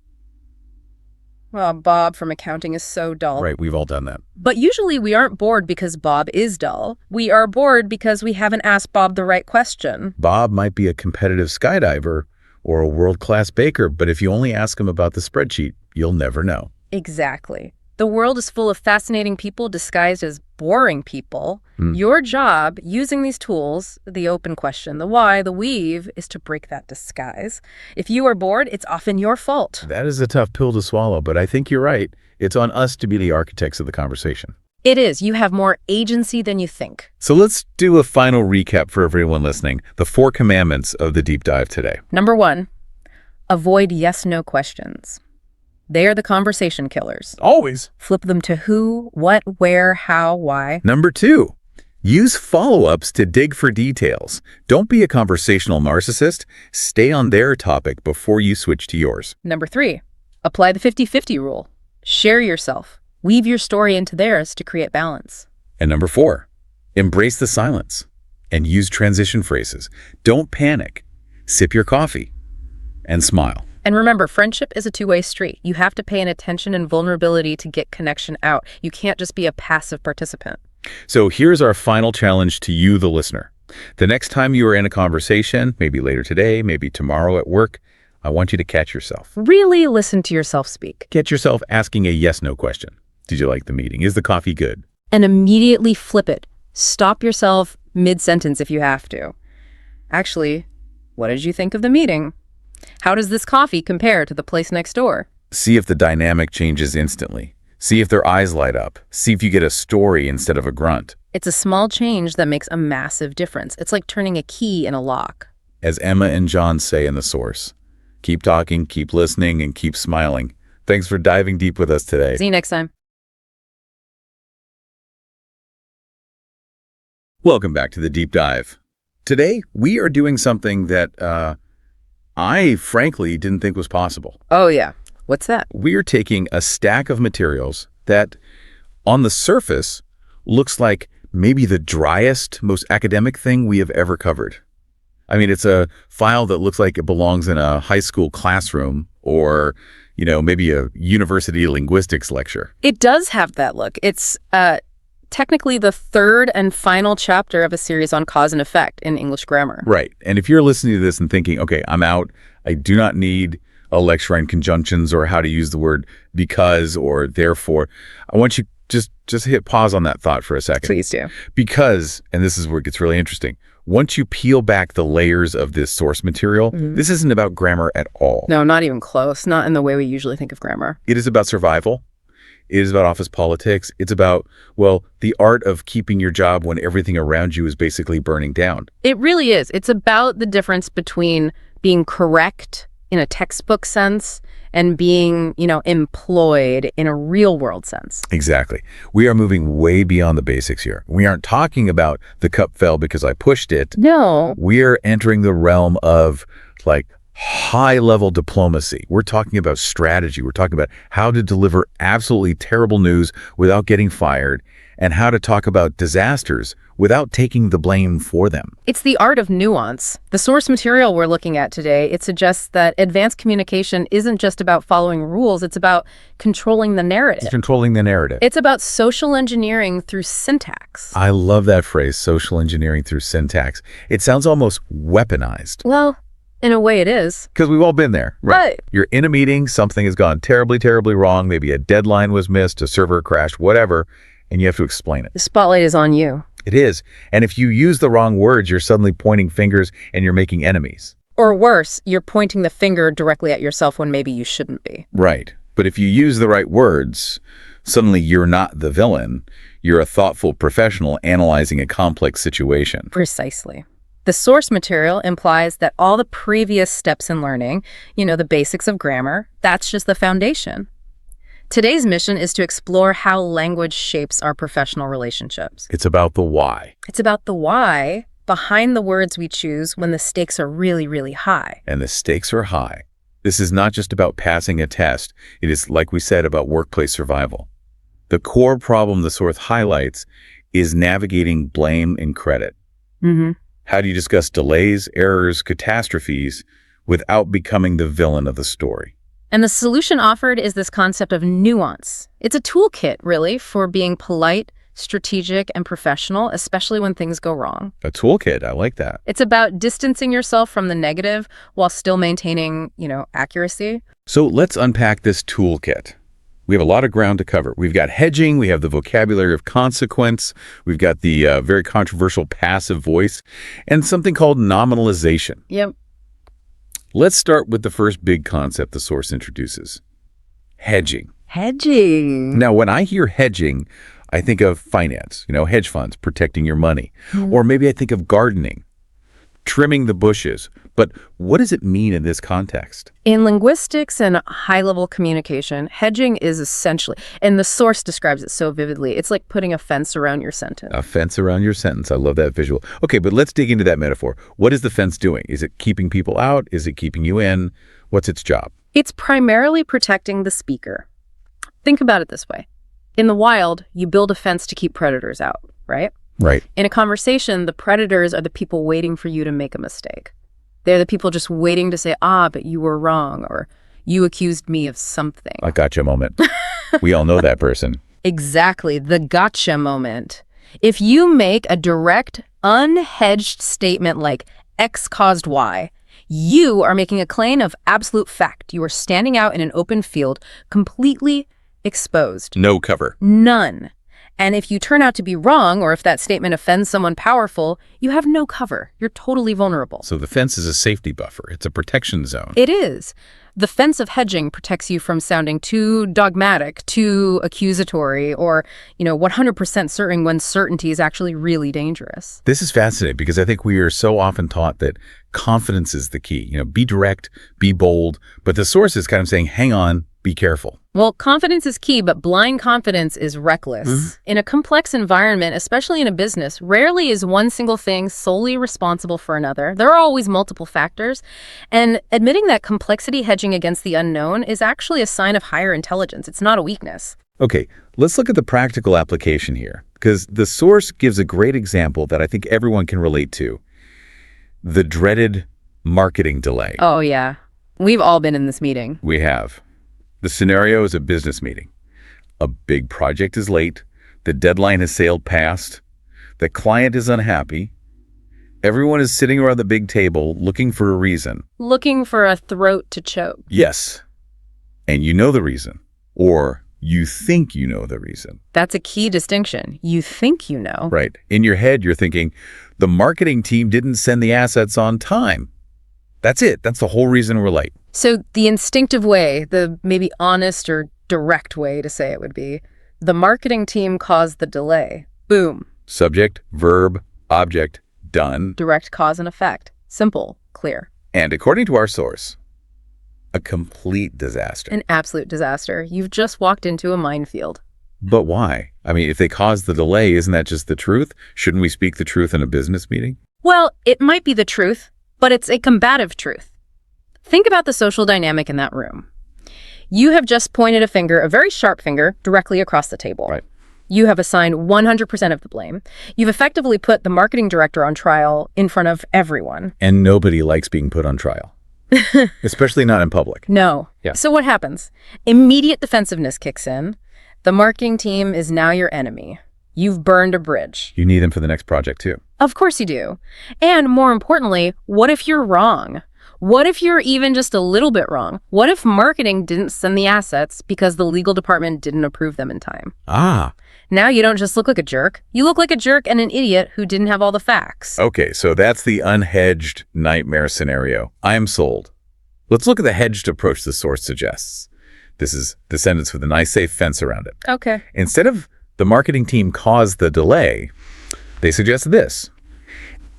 Well, Bob from accounting is so dull. Right, we've all done that. But usually we aren't bored because Bob is dull. We are bored because we haven't asked Bob the right question. Bob might be a competitive skydiver or a world-class baker, but if you only ask him about the spreadsheet, you'll never know. Exactly. The world is full of fascinating people disguised as boring people. Your job, using these tools, the open question, the why, the weave, is to break that disguise. If you are bored, it's often your fault. That is a tough pill to swallow, but I think you're right. It's on us to be the architects of the conversation. It is. You have more agency than you think. So let's do a final recap for everyone listening. The 4 commandments of the deep dive today. Number 1, avoid yes-no questions. They are the conversation killers. Always. Flip them to who, what, where, how, why. Number 2, use follow-ups to dig for details. Don't be a conversational narcissist. Stay on their topic before you switch to yours. Number 3, apply the 50-50 rule. Share yourself. Weave your story into theirs to create balance. And number 4, embrace the silence and use transition phrases. Don't panic. Sip your coffee and smile. And remember, friendship is a two-way street. You have to pay an attention and vulnerability to get connection out. You can't just be a passive participant. So here's our final challenge to you, the listener. The next time you are in a conversation, maybe later today, maybe tomorrow at work, I want you to catch yourself. Really listen to yourself speak. Catch yourself asking a yes-no question. Did you like the meeting? Is the coffee good? And immediately flip it. Stop yourself mid-sentence if you have to. Actually, what did you think of the meeting? How does this coffee compare to the place next door? See if the dynamic changes instantly. See if their eyes light up. See if you get a story instead of a grunt. It's a small change that makes a massive difference. It's like turning a key in a lock. As Emma and John say in the source, keep talking, keep listening, and keep smiling. Thanks for diving deep with us today. See you next time. Welcome back to the Deep Dive. Today, we are doing something that I frankly didn't think was possible. Oh, yeah. What's that? We're taking a stack of materials that, on the surface, looks like maybe the driest, most academic thing we have ever covered. I mean, it's a file that looks like it belongs in a high school classroom or, maybe a university linguistics lecture. It does have that look. It's technically the third and final chapter of a series on cause and effect in English grammar. Right. And if you're listening to this and thinking, okay, I'm out, I do not need a lecture on conjunctions or how to use the word because or therefore, I want you just hit pause on that thought for a second. Please do. Because, and this is where it gets really interesting, once you peel back the layers of this source material, this isn't about grammar at all. No, not even close. Not in the way we usually think of grammar. It is about survival. It is about office politics. It's about, well, the art of keeping your job when everything around you is basically burning down. It really is. It's about the difference between being correct in a textbook sense and being, employed in a real world sense. Exactly. We are moving way beyond the basics here. We aren't talking about the cup fell because I pushed it. No. We are entering the realm of high-level diplomacy. We're talking about strategy. We're talking about how to deliver absolutely terrible news without getting fired, and how to talk about disasters without taking the blame for them. It's the art of nuance. The source material we're looking at today, it suggests that advanced communication isn't just about following rules, it's about controlling the narrative. It's controlling the narrative. It's about social engineering through syntax. I love that phrase, social engineering through syntax. It sounds almost weaponized. Well, in a way it is. Because we've all been there. Right. You're in a meeting, something has gone terribly, terribly wrong. Maybe a deadline was missed, a server crashed, whatever, and you have to explain it. The spotlight is on you. It is. And if you use the wrong words, you're suddenly pointing fingers and you're making enemies. Or worse, you're pointing the finger directly at yourself when maybe you shouldn't be. Right. But if you use the right words, suddenly you're not the villain. You're a thoughtful professional analyzing a complex situation. Precisely. The source material implies that all the previous steps in learning, the basics of grammar, that's just the foundation. Today's mission is to explore how language shapes our professional relationships. It's about the why. It's about the why behind the words we choose when the stakes are really, really high. And the stakes are high. This is not just about passing a test. It is, like we said, about workplace survival. The core problem the source highlights is navigating blame and credit. Mm-hmm. How do you discuss delays, errors, catastrophes without becoming the villain of the story? And the solution offered is this concept of nuance. It's a toolkit, really, for being polite, strategic, and professional, especially when things go wrong. A toolkit, I like that. It's about distancing yourself from the negative while still maintaining, accuracy. So let's unpack this toolkit. We have a lot of ground to cover. We've got hedging, we have the vocabulary of consequence, we've got the very controversial passive voice, and something called nominalization. Yep. Let's start with the first big concept the source introduces, hedging. Hedging. Now, when I hear hedging, I think of finance, hedge funds, protecting your money. Or maybe I think of gardening, trimming the bushes. But what does it mean in this context? In linguistics and high-level communication, hedging is essentially, and the source describes it so vividly, it's like putting a fence around your sentence. A fence around your sentence. I love that visual. Okay, but let's dig into that metaphor. What is the fence doing? Is it keeping people out? Is it keeping you in? What's its job? It's primarily protecting the speaker. Think about it this way. In the wild, you build a fence to keep predators out, right? Right. In a conversation, the predators are the people waiting for you to make a mistake. They're the people just waiting to say, but you were wrong, or you accused me of something. A gotcha moment. We all know that person. Exactly, the gotcha moment. If you make a direct, unhedged statement like X caused Y, you are making a claim of absolute fact. You are standing out in an open field, completely exposed. No cover. None. And if you turn out to be wrong, or if that statement offends someone powerful, you have no cover. You're totally vulnerable. So the fence is a safety buffer. It's a protection zone. It is. The fence of hedging protects you from sounding too dogmatic, too accusatory, or, 100% certain when certainty is actually really dangerous. This is fascinating because I think we are so often taught that confidence is the key. Be direct, be bold. But the source is kind of saying, hang on, be careful. Well, confidence is key, but blind confidence is reckless. Mm-hmm. In a complex environment, especially in a business, rarely is one single thing solely responsible for another. There are always multiple factors. And admitting that complexity hedging against the unknown is actually a sign of higher intelligence. It's not a weakness. Okay, let's look at the practical application here, because the source gives a great example that I think everyone can relate to. The dreaded marketing delay. Oh, yeah. We've all been in this meeting. We have. The scenario is a business meeting. A big project is late. The deadline has sailed past. The client is unhappy. Everyone is sitting around the big table looking for a reason. Looking for a throat to choke. Yes. And you know the reason. Or you think you know the reason. That's a key distinction. You think you know. Right. In your head, you're thinking, the marketing team didn't send the assets on time. That's it. That's the whole reason we're late. So the instinctive way, the maybe honest or direct way to say it would be, the marketing team caused the delay. Boom. Subject, verb, object, done. Direct cause and effect. Simple, clear. And according to our source, a complete disaster. An absolute disaster. You've just walked into a minefield. But why? I mean, if they caused the delay, isn't that just the truth? Shouldn't we speak the truth in a business meeting? Well, it might be the truth, but it's a combative truth. Think about the social dynamic in that room. You have just pointed a finger, a very sharp finger, directly across the table. Right. You have assigned 100% of the blame. You've effectively put the marketing director on trial in front of everyone. And nobody likes being put on trial. Especially not in public. No. Yeah. So what happens? Immediate defensiveness kicks in. The marketing team is now your enemy. You've burned a bridge. You need them for the next project, too. Of course you do. And more importantly, what if you're wrong? What if you're even just a little bit wrong? What if marketing didn't send the assets because the legal department didn't approve them in time? Ah. Now you don't just look like a jerk. You look like a jerk and an idiot who didn't have all the facts. Okay, so that's the unhedged nightmare scenario. I am sold. Let's look at the hedged approach the source suggests. This is the sentence with a nice safe fence around it. Okay. Instead of the marketing team caused the delay, they suggest this.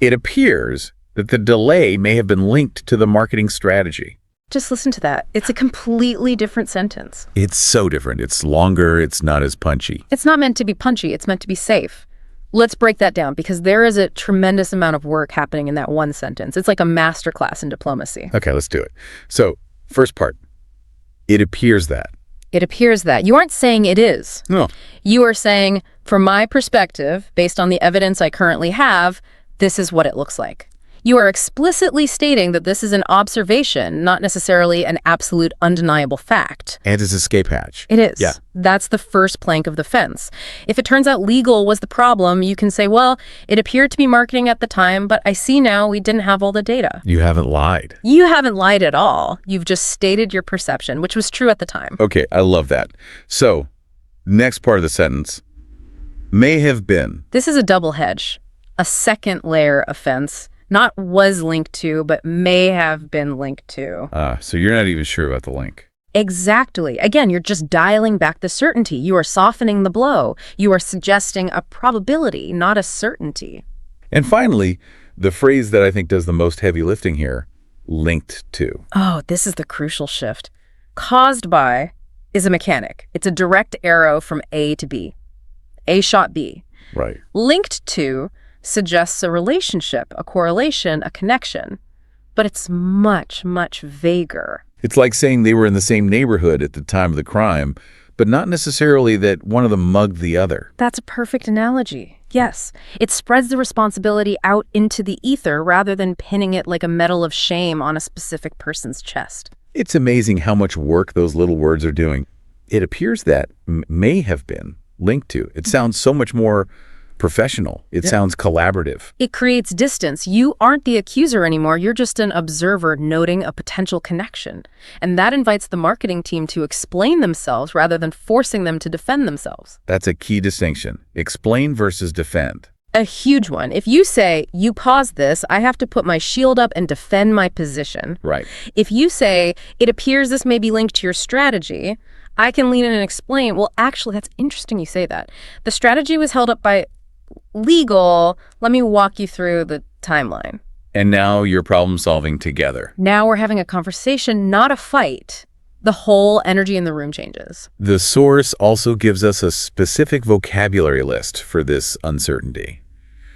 It appears that the delay may have been linked to the marketing strategy. Just listen to that. It's a completely different sentence. It's so different. It's longer. It's not as punchy. It's not meant to be punchy. It's meant to be safe. Let's break that down because there is a tremendous amount of work happening in that one sentence. It's like a masterclass in diplomacy. Okay, let's do it. So, first part. It appears that. It appears that. You aren't saying it is. No. You are saying, from my perspective, based on the evidence I currently have, this is what it looks like. You are explicitly stating that this is an observation, not necessarily an absolute undeniable fact. And it's escape hatch. It is. Yeah. That's the first plank of the fence. If it turns out legal was the problem, you can say, well, it appeared to be marketing at the time, but I see now we didn't have all the data. You haven't lied. You haven't lied at all. You've just stated your perception, which was true at the time. Okay, I love that. So, next part of the sentence. May have been. This is a double hedge, a second layer offense. Not was linked to, but may have been linked to. So you're not even sure about the link. Exactly. Again, you're just dialing back the certainty. You are softening the blow. You are suggesting a probability, not a certainty. And finally, the phrase that I think does the most heavy lifting here, linked to. Oh, this is the crucial shift. Caused by is a mechanic. It's a direct arrow from A to B. A shot B. Right. Linked to suggests a relationship, a correlation, a connection. But it's much, much vaguer. It's like saying they were in the same neighborhood at the time of the crime, but not necessarily that one of them mugged the other. That's a perfect analogy. Yes. It spreads the responsibility out into the ether rather than pinning it like a medal of shame on a specific person's chest. It's amazing how much work those little words are doing. It appears that may have been linked to. It sounds so much more professional. It sounds collaborative. It creates distance. You aren't the accuser anymore. You're just an observer noting a potential connection. And that invites the marketing team to explain themselves rather than forcing them to defend themselves. That's a key distinction. Explain versus defend. A huge one. If you say, you caused this, I have to put my shield up and defend my position. Right. If you say, it appears this may be linked to your strategy, I can lean in and explain, well, actually, that's interesting you say that. The strategy was held up by legal. Let me walk you through the timeline. And now you're problem solving together. Now we're having a conversation, not a fight. The whole energy in the room changes. The source also gives us a specific vocabulary list for this uncertainty.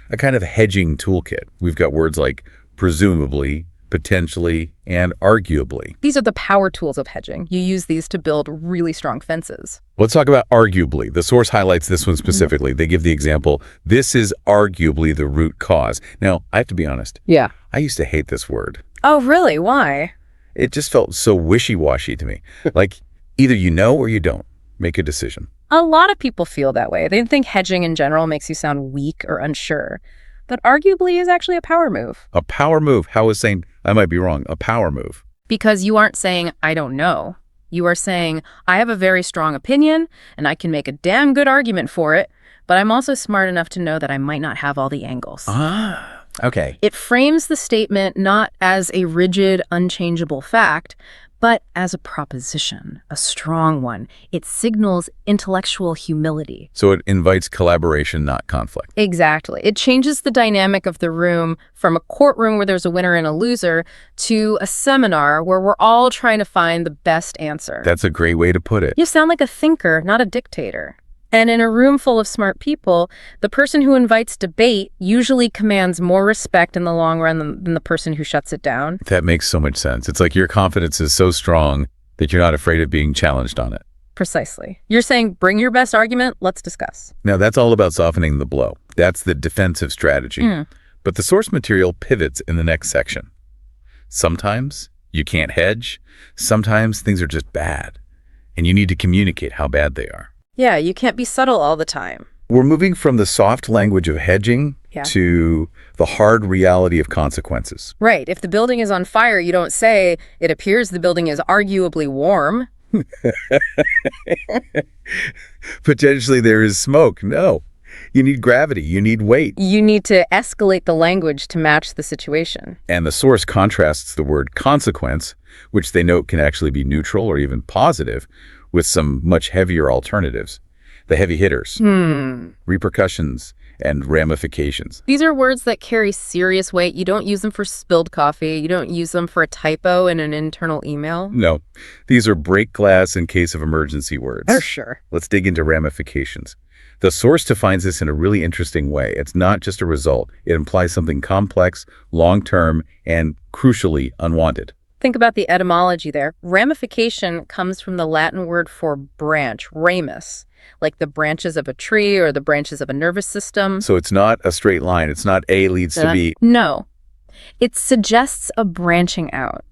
A kind of hedging toolkit. We've got words like presumably, potentially, and arguably. These are the power tools of hedging. You use these to build really strong fences. Let's talk about arguably. The source highlights this one specifically. They give the example, this is arguably the root cause. Now, I have to be honest. Yeah. I used to hate this word. Oh, really? Why? It just felt so wishy-washy to me. Like, either you know or you don't. Make a decision. A lot of people feel that way. They think hedging in general makes you sound weak or unsure. But arguably is actually a power move. A power move. How is saying, I might be wrong, a power move? Because you aren't saying, I don't know. You are saying, I have a very strong opinion, and I can make a damn good argument for it, but I'm also smart enough to know that I might not have all the angles. Okay. It frames the statement not as a rigid, unchangeable fact, But as a proposition, a strong one, it signals intellectual humility. So it invites collaboration, not conflict. Exactly. It changes the dynamic of the room from a courtroom where there's a winner and a loser to a seminar where we're all trying to find the best answer. That's a great way to put it. You sound like a thinker, not a dictator. And in a room full of smart people, the person who invites debate usually commands more respect in the long run than the person who shuts it down. That makes so much sense. It's like your confidence is so strong that you're not afraid of being challenged on it. Precisely. You're saying, bring your best argument, let's discuss. Now, that's all about softening the blow. That's the defensive strategy. But the source material pivots in the next section. Sometimes you can't hedge. Sometimes things are just bad, and you need to communicate how bad they are. Yeah, you can't be subtle all the time. We're moving from the soft language of hedging to the hard reality of consequences. Right. If the building is on fire, you don't say, it appears the building is arguably warm. Potentially there is smoke. No. You need gravity. You need weight. You need to escalate the language to match the situation. And the source contrasts the word consequence, which they note can actually be neutral or even positive, with some much heavier alternatives. The heavy hitters, repercussions, and ramifications. These are words that carry serious weight. You don't use them for spilled coffee. You don't use them for a typo in an internal email. No, these are break glass in case of emergency words. For sure. Let's dig into ramifications. The source defines this in a really interesting way. It's not just a result. It implies something complex, long-term, and crucially unwanted. Think about the etymology there. Ramification comes from the Latin word for branch, ramus, like the branches of a tree or the branches of a nervous system. So it's not a straight line. It's not A leads to B. No. It suggests a branching out,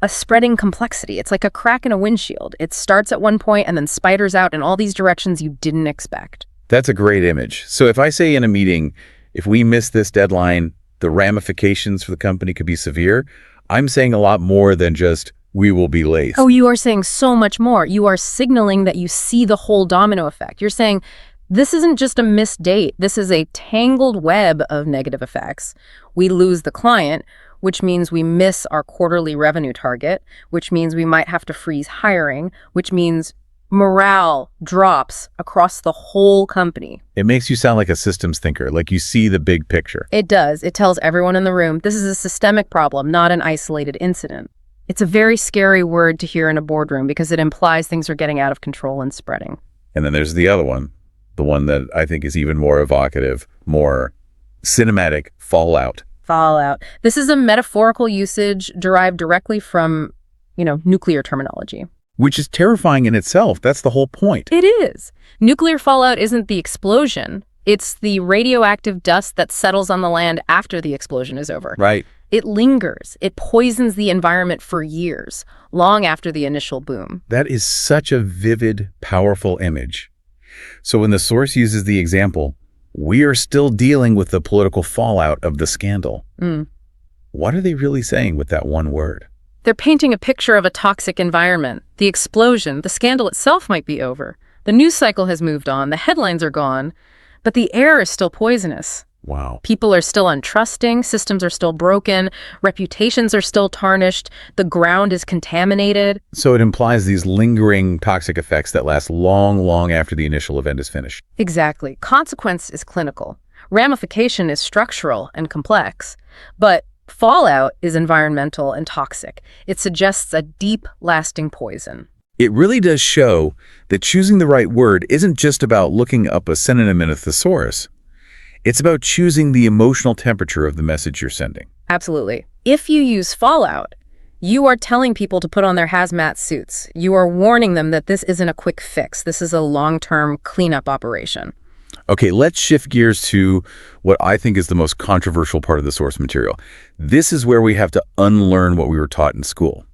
a spreading complexity. It's like a crack in a windshield. It starts at one point and then spiders out in all these directions you didn't expect. That's a great image. So if I say in a meeting, if we miss this deadline, the ramifications for the company could be severe, I'm saying a lot more than just, we will be late. Oh, you are saying so much more. You are signaling that you see the whole domino effect. You're saying, this isn't just a missed date. This is a tangled web of negative effects. We lose the client, which means we miss our quarterly revenue target, which means we might have to freeze hiring, which means morale drops across the whole company. It makes you sound like a systems thinker, like you see the big picture. It does. It tells everyone in the room, this is a systemic problem, not an isolated incident. It's a very scary word to hear in a boardroom because it implies things are getting out of control and spreading. And then there's the other one, the one that I think is even more evocative, more cinematic, fallout. Fallout. This is a metaphorical usage derived directly from, nuclear terminology. Which is terrifying in itself. That's the whole point. It is. Nuclear fallout isn't the explosion. It's the radioactive dust that settles on the land after the explosion is over. Right. It lingers. It poisons the environment for years, long after the initial boom. That is such a vivid, powerful image. So when the source uses the example, we are still dealing with the political fallout of the scandal. What are they really saying with that one word? They're painting a picture of a toxic environment. The explosion, the scandal itself might be over. The news cycle has moved on. The headlines are gone. But the air is still poisonous. Wow. People are still untrusting. Systems are still broken. Reputations are still tarnished. The ground is contaminated. So it implies these lingering toxic effects that last long, long after the initial event is finished. Exactly. Consequence is clinical. Ramification is structural and complex. But fallout is environmental and toxic. It suggests a deep, lasting poison. It really does show that choosing the right word isn't just about looking up a synonym in a thesaurus. It's about choosing the emotional temperature of the message you're sending. Absolutely. If you use fallout, you are telling people to put on their hazmat suits. You are warning them that this isn't a quick fix. This is a long-term cleanup operation. Okay, let's shift gears to what I think is the most controversial part of the source material. This is where we have to unlearn what we were taught in school.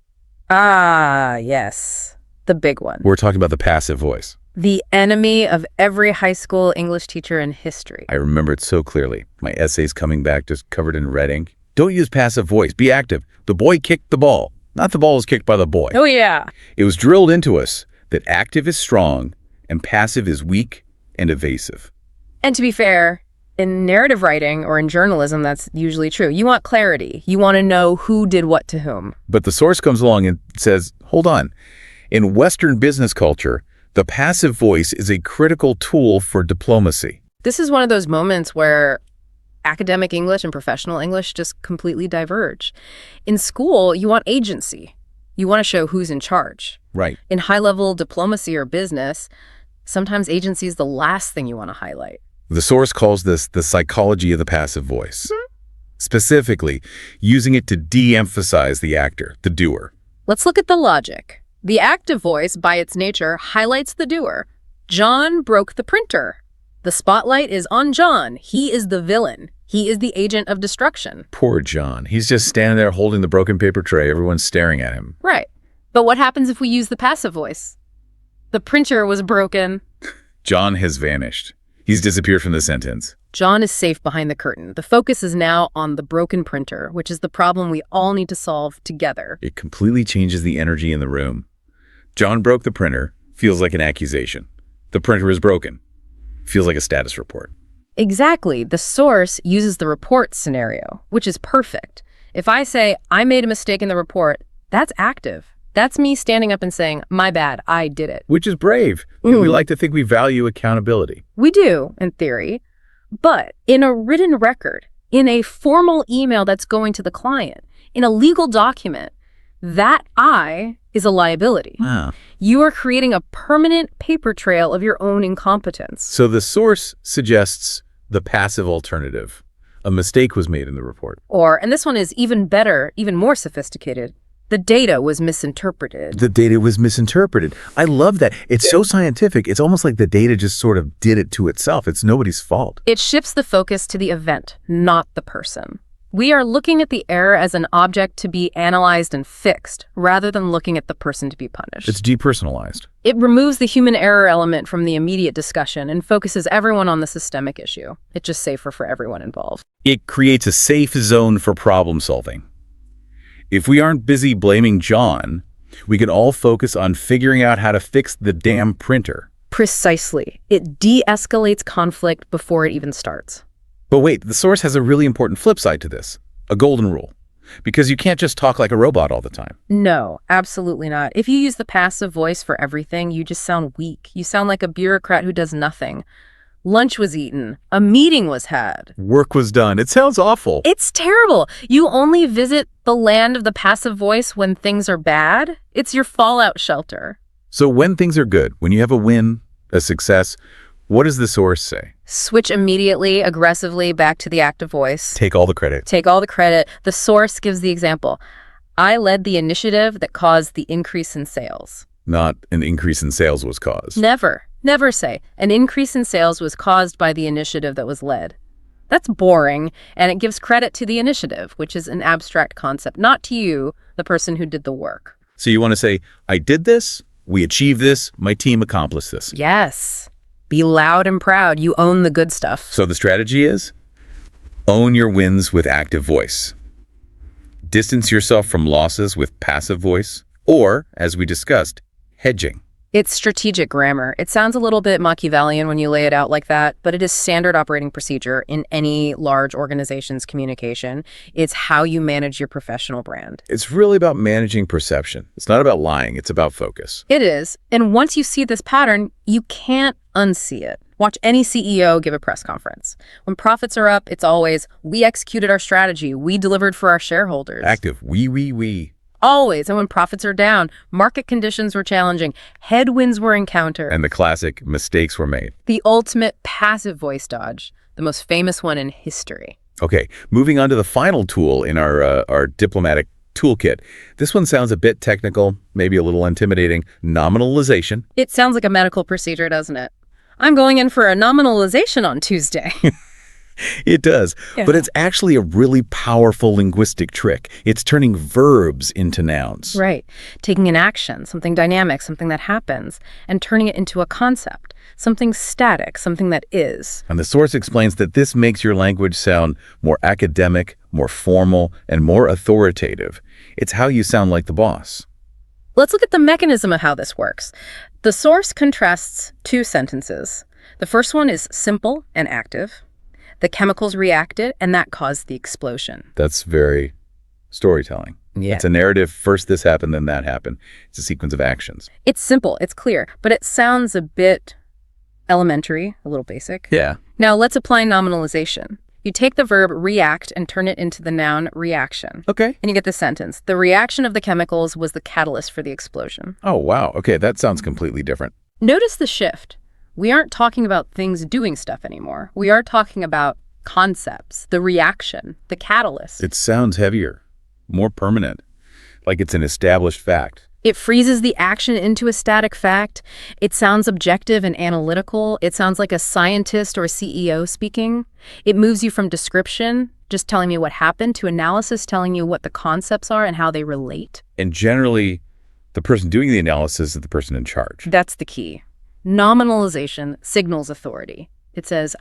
Ah, yes. The big one. We're talking about the passive voice. The enemy of every high school English teacher in history. I remember it so clearly. My essays coming back just covered in red ink. Don't use passive voice. Be active. The boy kicked the ball. Not the ball was kicked by the boy. Oh, yeah. It was drilled into us that active is strong and passive is weak and evasive. And to be fair, In narrative writing or in journalism, that's usually true. You want clarity. You want to know who did what to whom. But the source comes along and says, hold on. In Western business culture, the passive voice is a critical tool for diplomacy. This is one of those moments where academic English and professional English just completely diverge. In school, you want agency. You want to show who's in charge. Right. In high-level diplomacy or business, sometimes agency is the last thing you want to highlight. The source calls this the psychology of the passive voice. Specifically, using it to de-emphasize the actor, the doer. Let's look at the logic. The active voice, by its nature, highlights the doer. John broke the printer. The spotlight is on John. He is the villain. He is the agent of destruction. Poor John. He's just standing there holding the broken paper tray. Everyone's staring at him. Right. But what happens if we use the passive voice? The printer was broken. John has vanished. He's disappeared from the sentence. John is safe behind the curtain. The focus is now on the broken printer, which is the problem we all need to solve together. It completely changes the energy in the room. John broke the printer feels like an accusation. The printer is broken feels like a status report. Exactly. The source uses the report scenario, which is perfect. If I say, I made a mistake in the report, that's active. That's me standing up and saying, my bad, I did it. Which is brave. We like to think we value accountability. We do, in theory. But in a written record, in a formal email that's going to the client, in a legal document, that I is a liability. Ah. You are creating a permanent paper trail of your own incompetence. So the source suggests the passive alternative. A mistake was made in the report. Or, and this one is even better, even more sophisticated, the data was misinterpreted. The data was misinterpreted. I love that. It's so scientific. It's almost like the data just sort of did it to itself. It's nobody's fault. It shifts the focus to the event, not the person. We are looking at the error as an object to be analyzed and fixed, rather than looking at the person to be punished. It's depersonalized. It removes the human error element from the immediate discussion and focuses everyone on the systemic issue. It's just safer for everyone involved. It creates a safe zone for problem solving. If we aren't busy blaming John, we can all focus on figuring out how to fix the damn printer. Precisely. It de-escalates conflict before it even starts. But wait, the source has a really important flip side to this, a golden rule. Because you can't just talk like a robot all the time. No, absolutely not. If you use the passive voice for everything, you just sound weak. You sound like a bureaucrat who does nothing. Lunch was eaten. A meeting was had. Work was done. It sounds awful. It's terrible. You only visit the land of the passive voice when things are bad. It's your fallout shelter. So when things are good, when you have a win, a success, what does the source say? Switch immediately, aggressively back to the active voice. Take all the credit. Take all the credit. The source gives the example. I led the initiative that caused the increase in sales. Not an increase in sales was caused. Never say, an increase in sales was caused by the initiative that was led. That's boring, and it gives credit to the initiative, which is an abstract concept, not to you, the person who did the work. So you want to say, I did this, we achieved this, my team accomplished this. Yes. Be loud and proud. You own the good stuff. So the strategy is, own your wins with active voice. Distance yourself from losses with passive voice, or, as we discussed, hedging. It's strategic grammar. It sounds a little bit Machiavellian when you lay it out like that, but it is standard operating procedure in any large organization's communication. It's how you manage your professional brand. It's really about managing perception. It's not about lying. It's about focus. It is. And once you see this pattern, you can't unsee it. Watch any CEO give a press conference. When profits are up, it's always, we executed our strategy. We delivered for our shareholders. Active. We. Always. And when profits are down, market conditions were challenging, headwinds were encountered. And the classic mistakes were made. The ultimate passive voice dodge, the most famous one in history. Okay, moving on to the final tool in our diplomatic toolkit. This one sounds a bit technical, maybe a little intimidating. Nominalization. It sounds like a medical procedure, doesn't it? I'm going in for a nominalization on Tuesday. It does, Yeah. but it's actually a really powerful linguistic trick. It's turning verbs into nouns. Right. Taking an action, something dynamic, something that happens, and turning it into a concept, something static, something that is. And the source explains that this makes your language sound more academic, more formal, and more authoritative. It's how you sound like the boss. Let's look at the mechanism of how this works. The source contrasts two sentences. The first one is simple and active. The chemicals reacted, and that caused the explosion. That's very storytelling. Yeah. It's a narrative. First this happened, then that happened. It's a sequence of actions. It's simple, it's clear, but it sounds a bit elementary, a little basic. Yeah. Now let's apply nominalization. You take the verb react and turn it into the noun reaction. Okay. And you get this sentence. The reaction of the chemicals was the catalyst for the explosion. Oh, wow. Okay, that sounds completely different. Notice the shift. We aren't talking about things doing stuff anymore. We are talking about concepts, the reaction, the catalyst. It sounds heavier, more permanent, like it's an established fact. It freezes the action into a static fact. It sounds objective and analytical. It sounds like a scientist or a CEO speaking. It moves you from description, just telling me what happened, to analysis, telling you what the concepts are and how they relate. And generally, the person doing the analysis is the person in charge. That's the key. Nominalization signals authority. It says,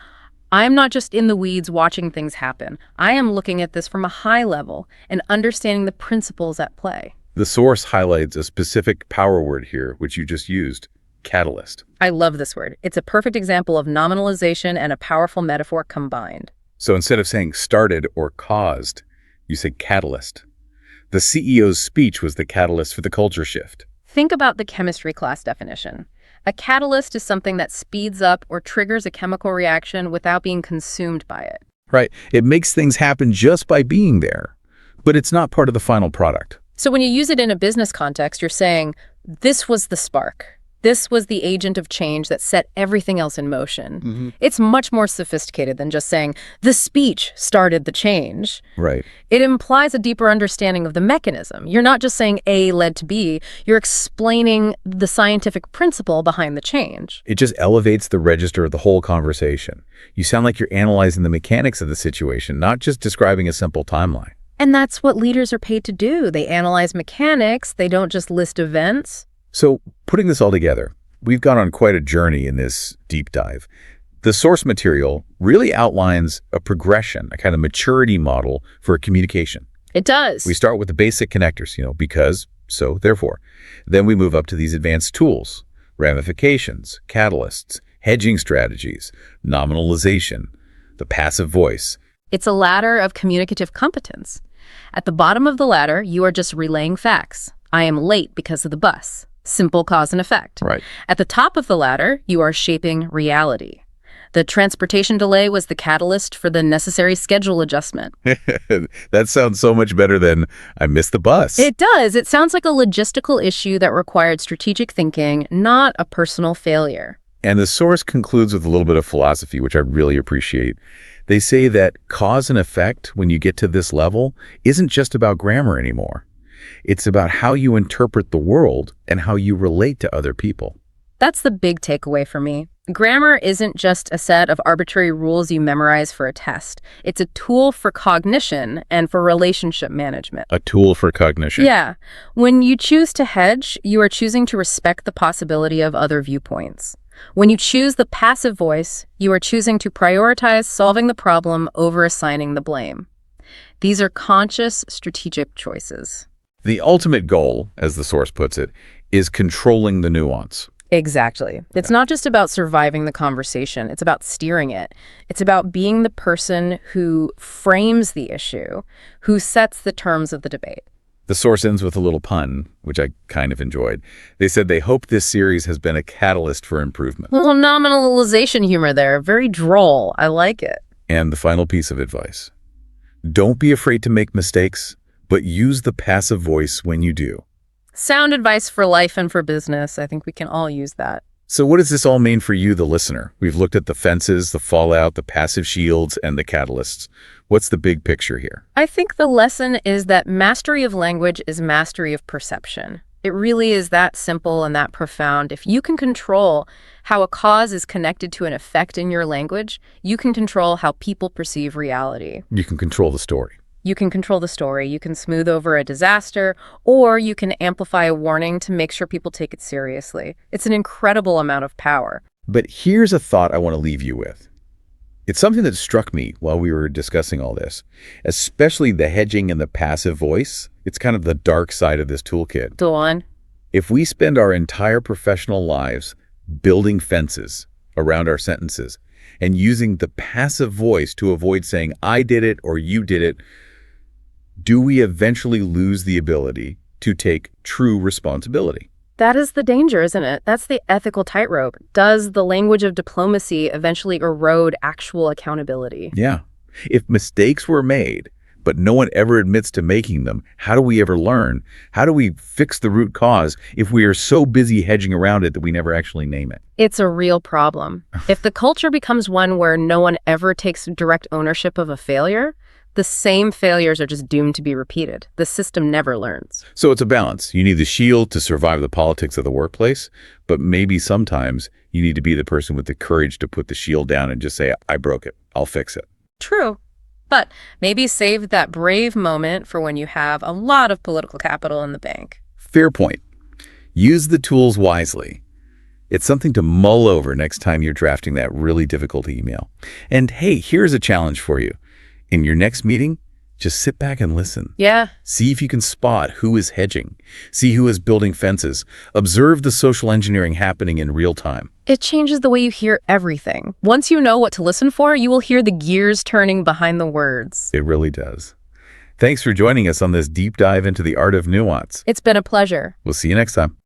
I'm not just in the weeds watching things happen. I am looking at this from a high level and understanding the principles at play. The source highlights a specific power word here, which you just used, catalyst. I love this word. It's a perfect example of nominalization and a powerful metaphor combined. So instead of saying started or caused, you say catalyst. The CEO's speech was the catalyst for the culture shift. Think about the chemistry class definition. A catalyst is something that speeds up or triggers a chemical reaction without being consumed by it. Right. It makes things happen just by being there, but it's not part of the final product. So when you use it in a business context, you're saying, this was the spark. This was the agent of change that set everything else in motion. It's much more sophisticated than just saying, the speech started the change. Right. It implies a deeper understanding of the mechanism. You're not just saying A led to B, you're explaining the scientific principle behind the change. It just elevates the register of the whole conversation. You sound like you're analyzing the mechanics of the situation, not just describing a simple timeline. And that's what leaders are paid to do. They analyze mechanics. They don't just list events. So putting this all together, we've gone on quite a journey in this deep dive. The source material really outlines a progression, a kind of maturity model for communication. It does. We start with the basic connectors, because, so, therefore. Then we move up to these advanced tools, ramifications, catalysts, hedging strategies, nominalization, the passive voice. It's a ladder of communicative competence. At the bottom of the ladder, you are just relaying facts. I am late because of the bus. Simple cause and effect. Right. At the top of the ladder, you are shaping reality. The transportation delay was the catalyst for the necessary schedule adjustment. That sounds so much better than I missed the bus. It does. It sounds like a logistical issue that required strategic thinking, not a personal failure. And the source concludes with a little bit of philosophy, which I really appreciate. They say that cause and effect, when you get to this level, isn't just about grammar anymore. It's about how you interpret the world and how you relate to other people. That's the big takeaway for me. Grammar isn't just a set of arbitrary rules you memorize for a test. It's a tool for cognition and for relationship management. A tool for cognition. Yeah. When you choose to hedge, you are choosing to respect the possibility of other viewpoints. When you choose the passive voice, you are choosing to prioritize solving the problem over assigning the blame. These are conscious, strategic choices. The ultimate goal, as the source puts it, is controlling the nuance. Exactly. It's not just about surviving the conversation. It's about steering it. It's about being the person who frames the issue, who sets the terms of the debate. The source ends with a little pun, which I kind of enjoyed. They said they hope this series has been a catalyst for improvement. A little nominalization humor there. Very droll. I like it. And the final piece of advice. Don't be afraid to make mistakes, but use the passive voice when you do. Sound advice for life and for business. I think we can all use that. So what does this all mean for you, the listener? We've looked at the fences, the fallout, the passive shields, and the catalysts. What's the big picture here? I think the lesson is that mastery of language is mastery of perception. It really is that simple and that profound. If you can control how a cause is connected to an effect in your language, you can control how people perceive reality. You can control the story. You can control the story. You can smooth over a disaster, or you can amplify a warning to make sure people take it seriously. It's an incredible amount of power. But here's a thought I want to leave you with. It's something that struck me while we were discussing all this, especially the hedging and the passive voice. It's kind of the dark side of this toolkit. Go on. If we spend our entire professional lives building fences around our sentences, and using the passive voice to avoid saying, I did it or you did it, do we eventually lose the ability to take true responsibility? That is the danger, isn't it? That's the ethical tightrope. Does the language of diplomacy eventually erode actual accountability? Yeah. If mistakes were made, but no one ever admits to making them, how do we ever learn? How do we fix the root cause if we are so busy hedging around it that we never actually name it? It's a real problem. If the culture becomes one where no one ever takes direct ownership of a failure, the same failures are just doomed to be repeated. The system never learns. So it's a balance. You need the shield to survive the politics of the workplace, but maybe sometimes you need to be the person with the courage to put the shield down and just say, I broke it. I'll fix it. True. But maybe save that brave moment for when you have a lot of political capital in the bank. Fair point. Use the tools wisely. It's something to mull over next time you're drafting that really difficult email. And hey, here's a challenge for you. In your next meeting, just sit back and listen. Yeah. See if you can spot who is hedging. See who is building fences. Observe the social engineering happening in real time. It changes the way you hear everything. Once you know what to listen for, you will hear the gears turning behind the words. It really does. Thanks for joining us on this deep dive into the art of nuance. It's been a pleasure. We'll see you next time.